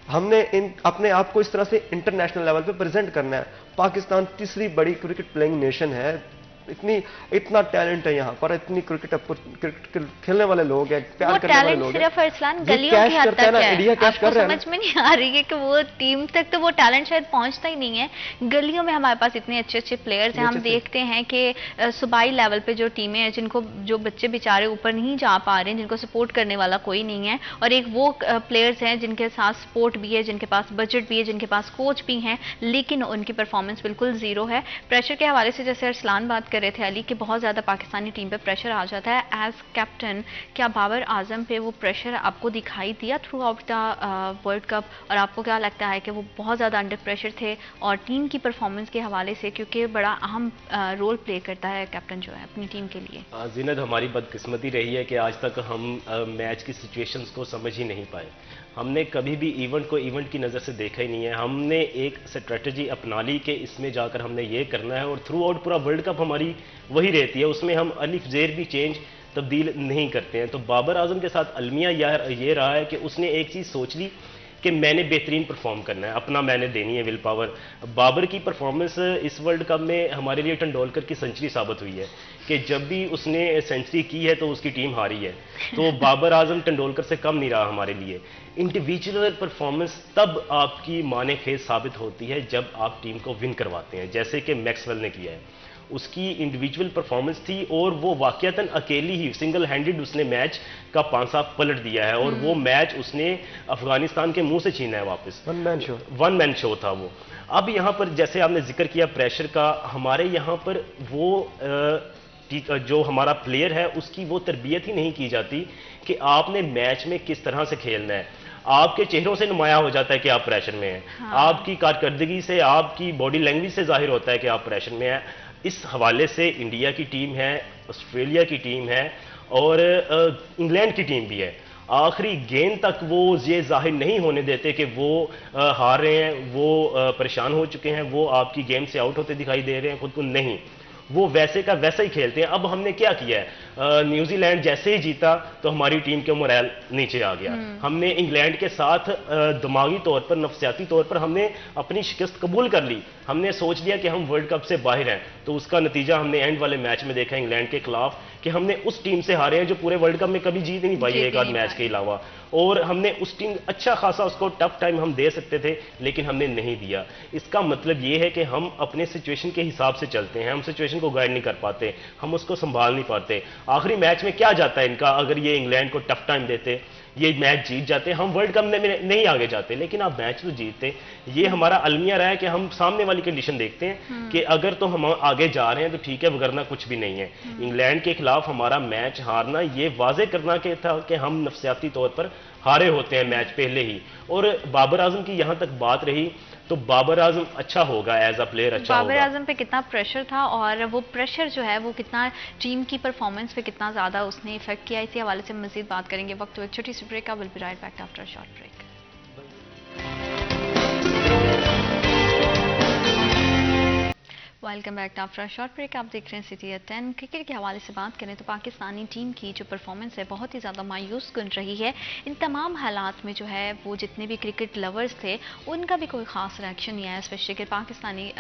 हमने अपने आप को इस तरह से इंटरनेशनल लेवल पे प्रेजेंट करना है। पाकिस्तान तीसरी बड़ी क्रिकेट प्लेइंग नेशन है, इतना टैलेंट है यहाँ पर, इतनी क्रिकेट खेलने वाले लोग हैं, प्यार करने वाले लोग हैं। सिर्फ अरसलान गलियों की हद तक है, इंडिया कैश कर रहा है। समझ में नहीं आ रही है कि वो टीम तक तो वो टैलेंट शायद पहुंचता ही नहीं है। गलियों में हमारे पास इतने अच्छे अच्छे प्लेयर्स हैं, हम देखते हैं कि सूबाई लेवल पे जो टीमें हैं, जिनको जो बच्चे बेचारे ऊपर नहीं जा पा रहे हैं, जिनको सपोर्ट करने वाला कोई नहीं है, और एक वो प्लेयर्स हैं जिनके साथ सपोर्ट भी है, जिनके पास बजट भी है, जिनके पास कोच भी हैं, लेकिन उनकी परफॉर्मेंस बिल्कुल जीरो है। प्रेशर के हवाले से जैसे अरसलान बात कर रहे थे अली, कि बहुत ज़्यादा पाकिस्तानी टीम पे प्रेशर आ जाता है। एज कैप्टन क्या बाबर आजम पे वो प्रेशर आपको दिखाई दिया through out the world cup, और आपको क्या लगता है कि वो बहुत ज़्यादा अंडर प्रेशर थे और टीम की परफॉर्मेंस के हवाले से, क्योंकि बड़ा अहम रोल प्ले करता है कैप्टन जो है अपनी टीम के लिए। जीनत, हमारी बदकिस्मती रही है कि आज तक हम मैच की सिचुएशंस को समझ ही नहीं पाए। हमने कभी भी इवेंट को इवेंट की नज़र से देखा ही नहीं है। हमने एक स्ट्रेटजी अपना ली कि इसमें जाकर हमने ये करना है, और थ्रू आउट पूरा वर्ल्ड कप हमारी वही रहती है, उसमें हम अलिफ ज़ेर भी चेंज तब्दील नहीं करते हैं। तो बाबर आजम के साथ अलमिया ये रहा है कि उसने एक चीज़ सोच ली कि मैंने बेहतरीन परफॉर्म करना है, अपना मैंने देनी है विल पावर। बाबर की परफॉर्मेंस इस वर्ल्ड कप में हमारे लिए तेंदुलकर की सेंचुरी साबित हुई है कि जब भी उसने सेंचुरी की है तो उसकी टीम हारी है। तो बाबर आजम तेंदुलकर से कम नहीं रहा हमारे लिए। इंडिविजुअल परफॉर्मेंस तब आपकी माने खेज साबित होती है जब आप टीम को विन करवाते हैं, जैसे कि मैक्सवेल ने किया है। उसकी इंडिविजुअल परफॉर्मेंस थी और वो वाकयातन अकेली ही सिंगल हैंडेड उसने मैच का पांसा पलट दिया है, और वो मैच उसने अफगानिस्तान के मुंह से छीना है वापस। वन मैन शो था वो। अब यहाँ पर जैसे आपने जिक्र किया प्रेशर का, हमारे यहाँ पर वो जो हमारा प्लेयर है उसकी वो तरबियत ही नहीं की जाती कि आपने मैच में किस तरह से खेलना है। आपके चेहरों से नुमाया हो जाता है कि आप प्रेशर में हैं। हाँ। आपकी कारकर्दगी से, आपकी बॉडी लैंग्वेज से जाहिर होता है कि आप प्रेशर में हैं। इस हवाले से इंडिया की टीम है, ऑस्ट्रेलिया की टीम है और इंग्लैंड की टीम भी है, आखिरी गेंद तक वो ये जाहिर नहीं होने देते कि वो हार रहे हैं, वो परेशान हो चुके हैं, वो आपकी गेम से आउट होते दिखाई दे रहे हैं खुद को। नहीं, वो वैसे का वैसा ही खेलते हैं। अब हमने क्या किया है, न्यूजीलैंड जैसे ही जीता तो हमारी टीम के मोरल नीचे आ गया। हमने इंग्लैंड के साथ दिमागी तौर पर, नफसियाती तौर पर हमने अपनी शिकस्त कबूल कर ली। हमने सोच लिया कि हम वर्ल्ड कप से बाहर हैं, तो उसका नतीजा हमने एंड वाले मैच में देखा इंग्लैंड के खिलाफ कि हमने उस टीम से हारे हैं जो पूरे वर्ल्ड कप में कभी जीत नहीं पाई एक आध मैच के अलावा। और हमने उस टीम अच्छा खासा उसको टफ टाइम हम दे सकते थे, लेकिन हमने नहीं दिया। इसका मतलब ये है कि हम अपने सिचुएशन के हिसाब से चलते हैं, हम सिचुएशन को गाइड नहीं कर पाते, हम उसको संभाल नहीं पाते। आखिरी मैच में क्या जाता है इनका, अगर ये इंग्लैंड को टफ टाइम देते, ये मैच जीत जाते, हम वर्ल्ड कप में नहीं आगे जाते, लेकिन आप मैच तो जीतते। ये हमारा अलमिया रहा है कि हम सामने वाली कंडीशन देखते हैं कि अगर तो हम आगे जा रहे हैं तो ठीक है, वगरना कुछ भी नहीं है। इंग्लैंड के खिलाफ हमारा मैच हारना ये वाजे करना के था कि हम नफसियाती तौर पर हारे होते हैं मैच पहले ही। और बाबर आजम की यहां तक बात रही तो बाबर आजम अच्छा होगा, एज अ प्लेयर अच्छा होगा। बाबर आजम पे कितना प्रेशर था और वो प्रेशर जो है वो कितना टीम की परफॉर्मेंस पे कितना ज़्यादा उसने इफेक्ट किया, इसी हवाले से मजीद बात करेंगे। वक्त एक छोटी सी ब्रेक का, will be right back after a short break. Welcome back after a short break. आप देख रहे हैं सिटी एट 10। क्रिकेट के हवाले से बात करें तो पाकिस्तानी टीम की जो परफॉर्मेंस है बहुत ही ज़्यादा मायूस कुन रही है। इन तमाम हालात में जो है वो जितने भी क्रिकेट लवर्स थे उनका भी कोई ख़ास रिएक्शन नहीं आया। स्पेशली अगर पाकिस्तानी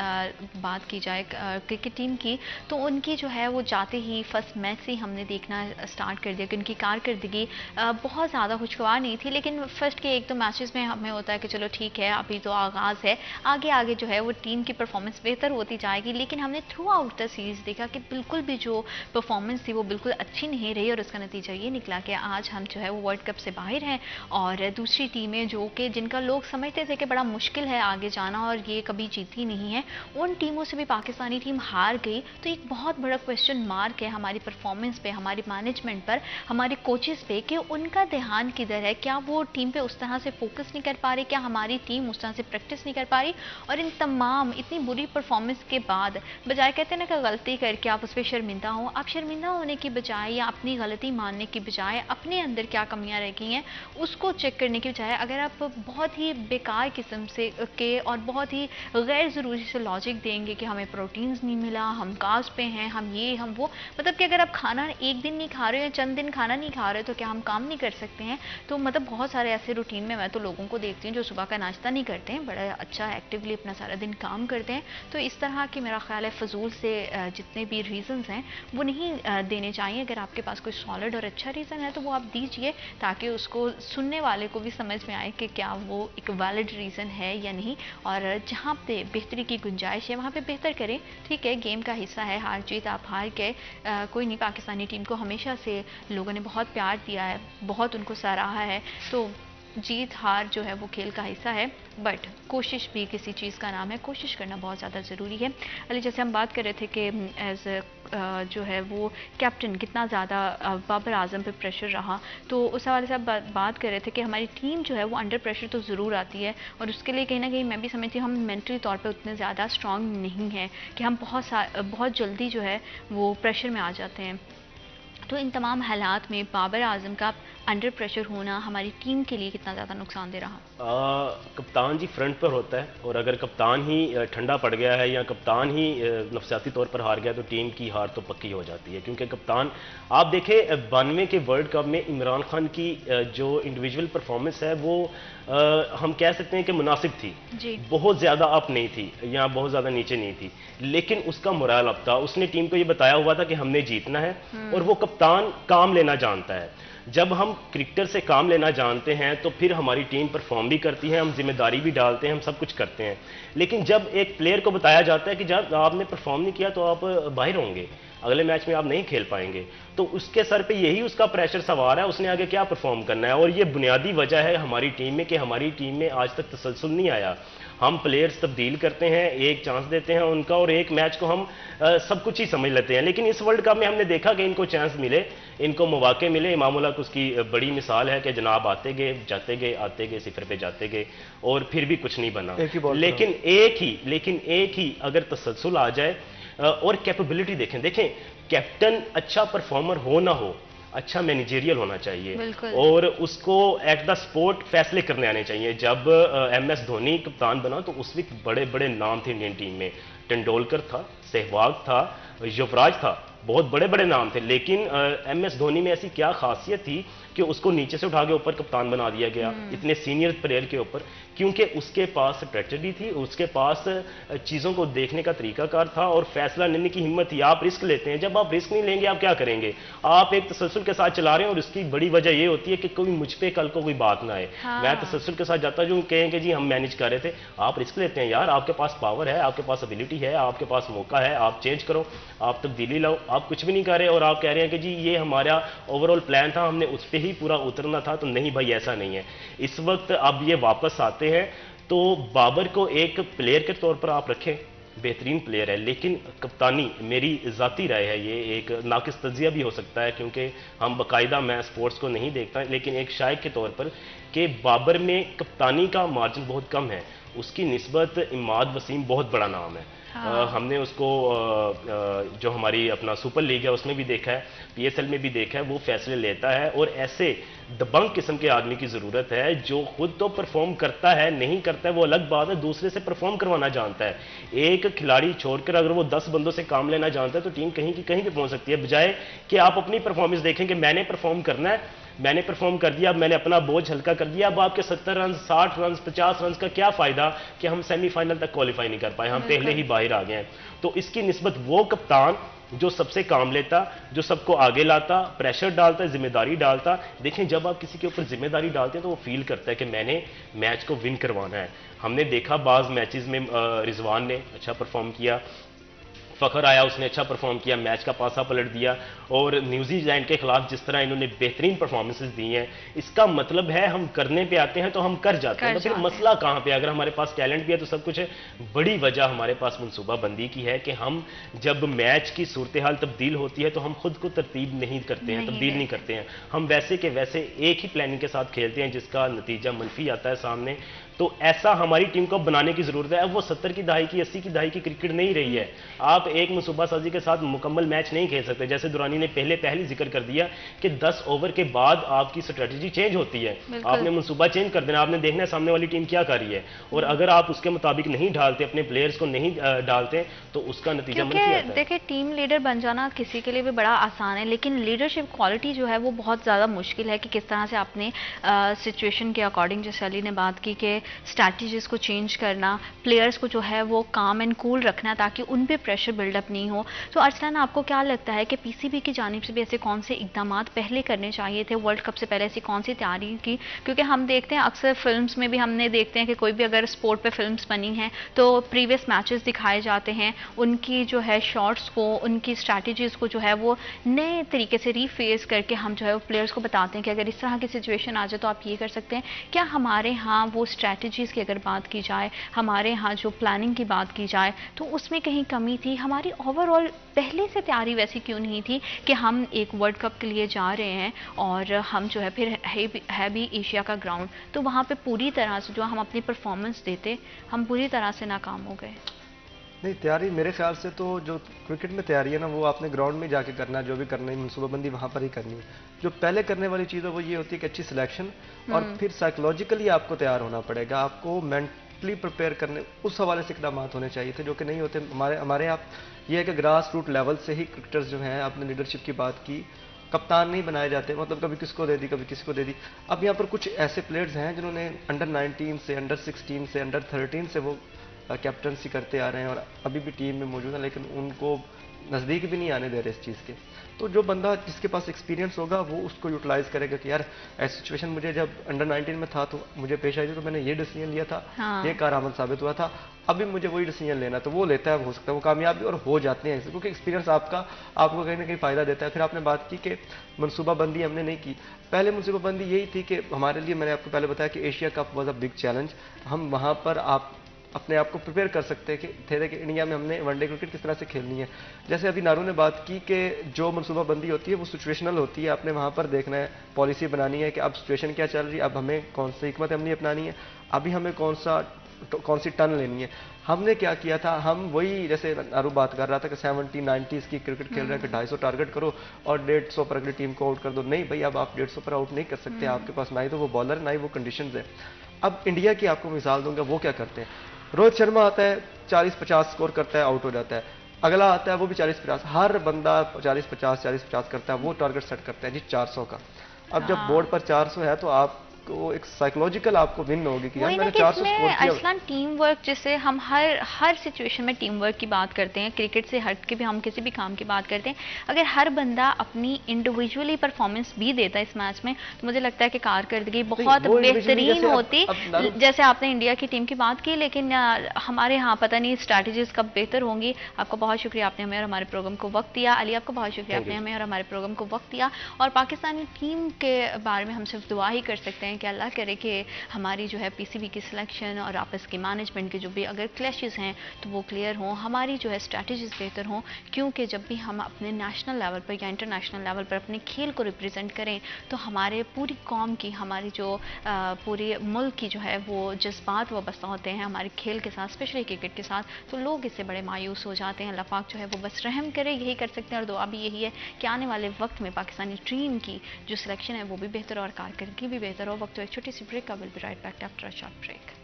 बात की जाए क्रिकेट टीम की, तो उनकी जो है वो जाते ही फर्स्ट मैच से हमने देखना स्टार्ट कर दिया कि उनकी कारकर्दगी बहुत ज़्यादा खुशगवार नहीं थी। लेकिन फर्स्ट के एक दो मैचेस में हमें होता है कि चलो ठीक है, अभी तो आगाज़ है, आगे आगे जो है वो टीम की परफॉर्मेंस बेहतर होती जाएगी। लेकिन हमने थ्रू आउट द सीरीज देखा कि बिल्कुल भी जो परफॉर्मेंस थी वो बिल्कुल अच्छी नहीं रही और उसका नतीजा ये निकला कि आज हम जो है वो वर्ल्ड कप से बाहर हैं। और दूसरी टीमें जो कि जिनका लोग समझते थे कि बड़ा मुश्किल है आगे जाना और ये कभी जीती नहीं है, उन टीमों से भी पाकिस्तानी टीम हार गई। तो एक बहुत बड़ा क्वेश्चन मार्क है हमारी परफॉर्मेंस पे, हमारी मैनेजमेंट पर, हमारे कोचेस पे कि उनका ध्यान किधर है। क्या वो टीम पे उस तरह से फोकस नहीं कर पा रही, क्या हमारी टीम उस तरह से प्रैक्टिस नहीं कर पा रही। और इन तमाम इतनी बुरी परफॉर्मेंस के बाद बजाय कहते हैं ना कि गलती करके आप उस पर शर्मिंदा हो, आप शर्मिंदा होने की बजाय या अपनी गलती मानने की बजाय अपने अंदर क्या कमियां रह गई हैं उसको चेक करने की बजाय अगर आप बहुत ही बेकार किस्म से के और बहुत ही गैर ज़रूरी से लॉजिक देंगे कि हमें प्रोटीन्स नहीं मिला, हम कास्ट पे हैं, हम ये हम वो, मतलब कि अगर आप खाना एक दिन नहीं खा रहे हो या चंद दिन खाना नहीं खा रहे हो तो क्या हम काम नहीं कर सकते हैं। तो मतलब बहुत सारे ऐसे रूटीन में मैं तो लोगों को देखती हूँ जो सुबह का नाश्ता नहीं करते हैं, बड़ा अच्छा एक्टिवली अपना सारा दिन काम करते हैं। तो इस तरह की मेरा ख्याल है फजूल से जितने भी रीज़न्स हैं वो नहीं देने चाहिए। अगर आपके पास कोई सॉलिड और अच्छा रीज़न है तो वो आप दीजिए ताकि उसको सुनने वाले को भी समझ में आए कि क्या वो एक वैलिड रीज़न है या नहीं। और जहाँ पे बेहतरी की गुंजाइश है वहाँ पे बेहतर करें। ठीक है, गेम का हिस्सा है, हार जीत, आप हार गए, कोई नहीं। पाकिस्तानी टीम को हमेशा से लोगों ने बहुत प्यार दिया है, बहुत उनको सराहा है। तो जीत हार जो है वो खेल का हिस्सा है, बट कोशिश भी किसी चीज़ का नाम है, कोशिश करना बहुत ज़्यादा ज़रूरी है। अली, जैसे हम बात कर रहे थे कि एज जो है वो कैप्टन कितना ज़्यादा बाबर आजम पे प्रेशर रहा, तो उस हवाले से आप बात कर रहे थे कि हमारी टीम जो है वो अंडर प्रेशर तो ज़रूर आती है और उसके लिए कहीं ना कहीं मैं भी समझती हूँ हम मेंटली तौर पे उतने ज़्यादा स्ट्रॉन्ग नहीं हैं कि हम बहुत जल्दी जो है वो प्रेशर में आ जाते हैं। तो इन तमाम हालात में बाबर आजम का अंडर प्रेशर होना हमारी टीम के लिए कितना ज़्यादा नुकसान दे रहा? कप्तान जी फ्रंट पर होता है और अगर कप्तान ही ठंडा पड़ गया है या कप्तान ही नफसियाती तौर पर हार गया तो टीम की हार तो पक्की हो जाती है। क्योंकि कप्तान, आप देखें 92 के वर्ल्ड कप में इमरान खान की जो इंडिविजुअल परफॉर्मेंस है वो हम कह सकते हैं कि मुनासिब थी जी। बहुत ज़्यादा अप नहीं थी या बहुत ज़्यादा नीचे नहीं थी, लेकिन उसका मोरल अप था। उसने टीम को ये बताया हुआ था कि हमने जीतना है और वो कप्तान काम लेना जानता है। जब हम क्रिकेटर से काम लेना जानते हैं तो फिर हमारी टीम परफॉर्म भी करती है, हम जिम्मेदारी भी डालते हैं, हम सब कुछ करते हैं। लेकिन जब एक प्लेयर को बताया जाता है कि जब आपने परफॉर्म नहीं किया तो आप बाहर होंगे, अगले मैच में आप नहीं खेल पाएंगे, तो उसके सर पे यही उसका प्रेशर सवार है, उसने आगे क्या परफॉर्म करना है। और ये बुनियादी वजह है हमारी टीम में कि हमारी टीम में आज तक तसलसल नहीं आया। हम प्लेयर्स तब्दील करते हैं, एक चांस देते हैं उनका और एक मैच को हम सब कुछ ही समझ लेते हैं। लेकिन इस वर्ल्ड कप में हमने देखा कि इनको चांस मिले, इनको मौके मिले। इमामुल्लाह को उसकी बड़ी मिसाल है कि जनाब आते गए, जाते गए, आते गए, सिफर पे जाते गए और फिर भी कुछ नहीं बना। लेकिन एक ही अगर तसलसल आ जाए और कैपेबिलिटी देखें कैप्टन अच्छा परफॉर्मर हो ना हो, अच्छा मैनेजरियल होना चाहिए बिल्कुल। और उसको एट द स्पोर्ट फैसले करने आने चाहिए। जब MS धोनी कप्तान बना तो उस वक्त बड़े बड़े नाम थे इंडियन टीम में, तेंदुलकर था, सहवाग था, युवराज था, बहुत बड़े बड़े नाम थे, लेकिन MS धोनी में ऐसी क्या खासियत थी कि उसको नीचे से उठा के ऊपर कप्तान बना दिया गया इतने सीनियर प्लेयर के ऊपर? क्योंकि उसके पास स्ट्रेटजी थी, उसके पास चीज़ों को देखने का तरीकाकार था और फैसला लेने की हिम्मत थी। आप रिस्क लेते हैं, जब आप रिस्क नहीं लेंगे आप क्या करेंगे? आप एक तसलसल के साथ चला रहे हैं और इसकी बड़ी वजह ये होती है कि कोई मुझ पे कल को कोई बात ना आए। हाँ। मैं तसलसल के साथ जाता जो कहें कि जी हम मैनेज कर रहे थे। आप रिस्क लेते हैं यार, आपके पास पावर है, आपके पास एबिलिटी है, आपके पास मौका है, आप चेंज करो, आप तब्दीली लाओ। आप कुछ भी नहीं कर रहे और आप कह रहे हैं कि जी ये हमारा ओवरऑल प्लान था, हमने उस पर ही पूरा उतरना था। तो नहीं भाई, ऐसा नहीं है। इस वक्त अब ये वापस आते हैं तो बाबर को एक प्लेयर के तौर पर आप रखें, बेहतरीन प्लेयर है, लेकिन कप्तानी मेरी ज़ाती राय है, ये एक नाकिस तज्जिया भी हो सकता है क्योंकि हम बाकायदा, मैं स्पोर्ट्स को नहीं देखता, लेकिन एक शायक के तौर पर कि बाबर में कप्तानी का मार्जिन बहुत कम है, उसकी निस्बत इमाद वसीम बहुत बड़ा नाम है। हाँ। हमने उसको जो हमारी अपना सुपर लीग है उसमें भी देखा है, PSL में भी देखा है, वो फैसले लेता है और ऐसे दबंग किस्म के आदमी की ज़रूरत है जो खुद तो परफॉर्म करता है, नहीं करता है वो अलग बात है, दूसरे से परफॉर्म करवाना जानता है। एक खिलाड़ी छोड़कर अगर वो 10 बंदों से काम लेना जानता है तो टीम कहीं की कहीं भी पहुंच सकती है, बजाय कि आप अपनी परफॉर्मेंस देखें कि मैंने परफॉर्म करना है, मैंने परफॉर्म कर दिया, मैंने अपना बोझ हल्का कर दिया, अब आपके 70 रन, 60 रन, 50 रन का क्या फायदा कि हम सेमीफाइनल तक क्वालिफाई नहीं कर पाए, हम पहले ही बाहर आ गए हैं। तो इसकी निस्बत वो कप्तान जो सबसे काम लेता, जो सबको आगे लाता, प्रेशर डालता, जिम्मेदारी डालता। देखें, जब आप किसी के ऊपर जिम्मेदारी डालते हैं तो वो फील करता है कि मैंने मैच को विन करवाना है। हमने देखा बाज मैचेस में रिजवान ने अच्छा परफॉर्म किया, फ़खर आया, उसने अच्छा परफॉर्म किया, मैच का पासा पलट दिया, और न्यूजीलैंड के खिलाफ जिस तरह इन्होंने बेहतरीन परफॉर्मेंसेस दी हैं, इसका मतलब है हम करने पे आते हैं तो हम कर जाते हैं। तो फिर मसला कहाँ पे? अगर हमारे पास टैलेंट भी है तो सब कुछ है। बड़ी वजह हमारे पास मनसूबाबंदी की है कि हम जब मैच की सूरत हाल तब्दील होती है तो हम खुद को तरतीब नहीं करते हैं, तब्दील नहीं करते हैं, हम वैसे के वैसे एक ही प्लानिंग के साथ खेलते हैं जिसका नतीजा मनफी आता है सामने। तो ऐसा हमारी टीम को बनाने की जरूरत है। अब वो 70 की दहाई की, 80 की दहाई की क्रिकेट नहीं रही है। आप एक मनसूबासाजी के साथ मुकम्मल मैच नहीं खेल सकते। जैसे दुरानी ने पहले जिक्र कर दिया कि 10 ओवर के बाद आपकी स्ट्रेटजी चेंज होती है, आपने मनसूबा चेंज कर देना, आपने देखना है सामने वाली टीम क्या कर रही है, और अगर आप उसके मुताबिक नहीं ढालते, अपने प्लेयर्स को नहीं डालते, तो उसका नतीजा मनफी आता है। देखिए, टीम लीडर बन जाना किसी के लिए भी बड़ा आसान है, लेकिन लीडरशिप क्वालिटी जो है वो बहुत ज़्यादा मुश्किल है कि किस तरह से अपने सिचुएशन के अकॉर्डिंग, जैसे अली ने बात की कि स्ट्रैटेजीज को चेंज करना, प्लेयर्स को जो है वो काम एंड कूल रखना ताकि उन पे प्रेशर बिल्डअप नहीं हो। तो अरसलान, आपको क्या लगता है कि PCB की जानिब से भी ऐसे कौन से इकदाम पहले करने चाहिए थे? वर्ल्ड कप से पहले ऐसी कौन सी तैयारी की? क्योंकि हम देखते हैं अक्सर फिल्म्स में भी हमने देखते हैं कि कोई भी अगर स्पोर्ट पे फिल्म्स बनी हैं तो प्रीवियस मैचेस दिखाए जाते हैं, उनकी जो है शॉट्स को, उनकी स्ट्रैटेजीज़ को जो है वो नए तरीके से रीफेस करके हम जो है वो प्लेयर्स को बताते हैं कि अगर इस तरह की सिचुएशन आ जाए तो आप ये कर सकते हैं। क्या हमारे यहाँ वो स्ट्रैटेजीज़ की अगर बात की जाए, हमारे यहाँ जो प्लानिंग की बात की जाए, तो उसमें कहीं कमी थी? हमारी ओवरऑल पहले से तैयारी वैसी क्यों नहीं थी कि हम एक वर्ल्ड कप के लिए जा रहे हैं और हम जो है फिर है भी एशिया का ग्राउंड, तो वहाँ पे पूरी तरह से जो हम अपनी परफॉर्मेंस देते, हम पूरी तरह से नाकाम हो गए? नहीं, तैयारी मेरे ख्याल से तो जो क्रिकेट में तैयारी है ना, वो आपने ग्राउंड में जाके करना है, जो भी करना है मनसूबाबंदी वहाँ पर ही करनी है। जो पहले करने वाली चीज़ है वो ये होती है कि अच्छी सिलेक्शन, और फिर साइकोलॉजिकली आपको तैयार होना पड़ेगा, आपको मेंटली प्रिपेयर करने, उस हवाले से इकदाम होने चाहिए थे जो कि नहीं होते हमारे यहाँ। ये है कि ग्रास रूट लेवल से ही क्रिकेटर्स जो हैं, आपने लीडरशिप की बात की, कप्तान नहीं बनाए जाते, मतलब कभी किसको दे दी, कभी किसी को दे दी। अब यहाँ पर कुछ ऐसे प्लेयर्स हैं जिन्होंने अंडर 19 से, अंडर 16 से, अंडर 13 से वो कैप्टनसी करते आ रहे हैं और अभी भी टीम में मौजूद है, लेकिन उनको नज़दीक भी नहीं आने दे रहे इस चीज़ के। तो जो बंदा जिसके पास एक्सपीरियंस होगा वो उसको यूटिलाइज करेगा कि यार ऐसी सिचुएशन मुझे जब अंडर 19 में था तो मुझे पेश आई थी, तो मैंने ये डिसीजन लिया था, ये कारआमद साबित हुआ था, अभी मुझे वही डिसीजन लेना, तो वो लेता है, हो सकता है वो कामयाब भी और हो जाते हैं, क्योंकि एक्सपीरियंस आपको कहीं ना कहीं फ़ायदा देता है। फिर आपने बात की कि मनसूबाबंदी हमने नहीं की। पहले मनसूबाबंदी यही थी कि हमारे लिए, मैंने आपको पहले बताया कि Asia cup was a big challenge, हम वहाँ पर आप अपने आप को प्रिपेयर कर सकते हैं कि इंडिया में हमने वनडे क्रिकेट किस तरह से खेलनी है। जैसे अभी नारू ने बात की कि जो मनसूबाबंदी होती है वो सिचुएशनल होती है, आपने वहाँ पर देखना है, पॉलिसी बनानी है कि अब सिचुएशन क्या चल रही है, अब हमें कौन सी हिकमत अमली अपनानी है, अभी हमें कौन सा कौन सी टर्न लेनी है। हमने क्या किया था, हम वही जैसे अरू बात कर रहा था कि 70-90s की क्रिकेट खेल रहे हैं कि 250 टारगेट करो और 150 पर अगली टीम को आउट कर दो। नहीं भाई, अब आप 150 पर आउट नहीं कर सकते, आपके पास ना ही तो वो बॉलर ना ही वो कंडीशंस है। अब इंडिया की आपको मिसाल दूंगा, वो क्या करते हैं, रोहित शर्मा आता है 40-50 स्कोर करता है, आउट हो जाता है, अगला आता है वो भी 40-50, हर बंदा 40-50 करता है, वो टारगेट सेट करता है जी 400 का। अब जब बोर्ड पर 400 है तो आपको एक साइकोलॉजिकल आपको विन होगी कि यार वही ना मैंने कि 400 स्कोर इसमें किया। असलन टीम वर्क, जैसे हम हर सिचुएशन में टीम वर्क की बात करते हैं, क्रिकेट से हट के भी हम किसी भी काम की बात करते हैं, अगर हर बंदा अपनी इंडिविजुअली परफॉर्मेंस भी देता है इस मैच में, तो मुझे लगता है कि कारकर्दगी बहुत वो individually बेहतरीन जैसे होती। जैसे आपने इंडिया की टीम की बात की, लेकिन हमारे यहाँ पता नहीं स्ट्रैटेजीज कब बेहतर होंगी। आपका बहुत शुक्रिया, आपने हमें और हमारे प्रोग्राम को वक्त दिया। अली, आपको बहुत शुक्रिया, आपने हमें और हमारे प्रोग्राम को वक्त दिया। और पाकिस्तानी टीम के बारे में हम सिर्फ दुआ ही कर सकते हैं कि अल्लाह करे कि हमारी जो है पीसीबी की सिलेक्शन और आपस की मैनेजमेंट के जो भी अगर क्लैशेस हैं तो वो क्लियर हों, हमारी जो है स्ट्रैटेजीज बेहतर हों। क्योंकि जब भी हम अपने नेशनल लेवल पर या इंटरनेशनल लेवल पर अपने खेल को रिप्रेजेंट करें तो हमारे पूरी कौम की, हमारी जो पूरे मुल्क की जो है वो जज्बात वाबस्ता होते हैं हमारे खेल के साथ, स्पेशली क्रिकेट के साथ। तो लोग इससे बड़े मायूस हो जाते हैं। अल्लाह पाक जो है वो बस रहम करे, यही कर सकते हैं। और दुआ भी यही है कि आने वाले वक्त में पाकिस्तानी टीम की जो सिलेक्शन है वो भी बेहतर और कारकर्दगी भी बेहतर हो। वक्त तो एक छोटी सी ब्रेक का, will be right back after a short break.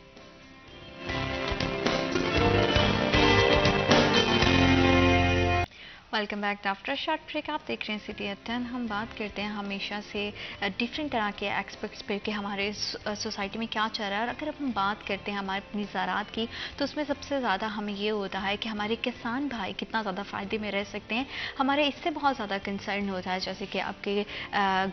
Welcome back after short break. आप देख रहे हैं सिटी एट 10। हम बात करते हैं हमेशा से डिफरेंट तरह के एक्सपेक्ट्स पे कि हमारे सोसाइटी में क्या चल रहा है। और अगर हम बात करते हैं हमारे अपनी ज़रात की, तो उसमें सबसे ज़्यादा हमें ये होता है कि हमारे किसान भाई कितना ज़्यादा फ़ायदे में रह सकते हैं। हमारे इससे बहुत ज़्यादा कंसर्न होता है, जैसे कि आपके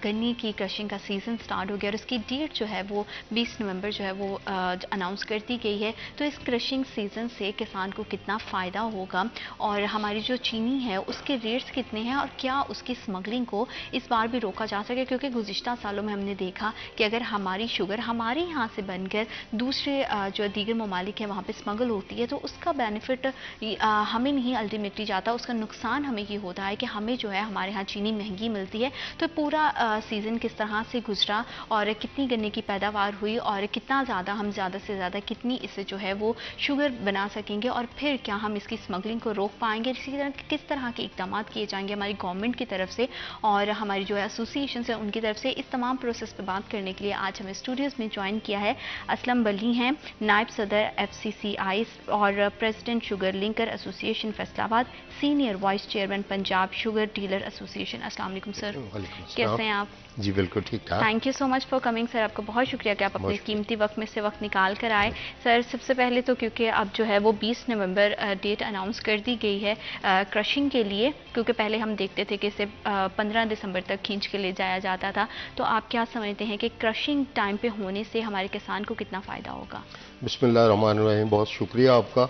गन्ने की क्रशिंग का सीज़न स्टार्ट हो गया और उसकी डेट जो है वो 20 नवंबर जो है वो अनाउंस कर दी गई है। तो इस क्रशिंग सीज़न से किसान को कितना फ़ायदा होगा और हमारी जो चीनी है उसके रेट्स कितने हैं और क्या उसकी स्मगलिंग को इस बार भी रोका जा सके। क्योंकि गुज़िश्ता सालों में हमने देखा कि अगर हमारी शुगर हमारे यहाँ से बनकर दूसरे जो दीगर ममालिक है वहाँ पे स्मगल होती है तो उसका बेनिफिट हमें नहीं अल्टीमेटली जाता, उसका नुकसान हमें ये होता है कि हमें जो है हमारे यहाँ चीनी महंगी मिलती है। तो पूरा सीज़न किस तरह से गुजरा और कितनी गन्ने की पैदावार हुई और कितना ज़्यादा हम ज़्यादा से ज़्यादा कितनी इससे जो है वो शुगर बना सकेंगे और फिर क्या हम इसकी स्मगलिंग को रोक पाएंगे। इसी तरह किस तरह के इक़दाम किए जाएंगे हमारी गवर्नमेंट की तरफ से और हमारी जो एसोसिएशन है उनकी तरफ से। इस तमाम प्रोसेस पर बात करने के लिए आज हमें स्टूडियोज़ में ज्वाइन किया है असलम बली हैं, नायब सदर FCCI और president sugar linker association Faisalabad, senior vice chairman Punjab sugar dealer association. अस्सलाम वालेकुम सर, कैसे हैं आप? जी बिल्कुल ठीक ठाक। Thank you so much for coming sir, आपका बहुत शुक्रिया कि आप अपने कीमती वक्त में से वक्त निकाल कर आए। सर सबसे पहले तो क्योंकि अब जो है वो 20 नवंबर डेट अनाउंस कर दी गई है क्रशिंग के लिए, क्योंकि पहले हम देखते थे कि इसे 15 दिसंबर तक खींच के ले जाया जाता था। तो आप क्या समझते हैं कि क्रशिंग टाइम पे होने से हमारे किसान को कितना फ़ायदा होगा? बिस्मिल्लाहिर्रहमानिर्रहीम, बहुत शुक्रिया आपका।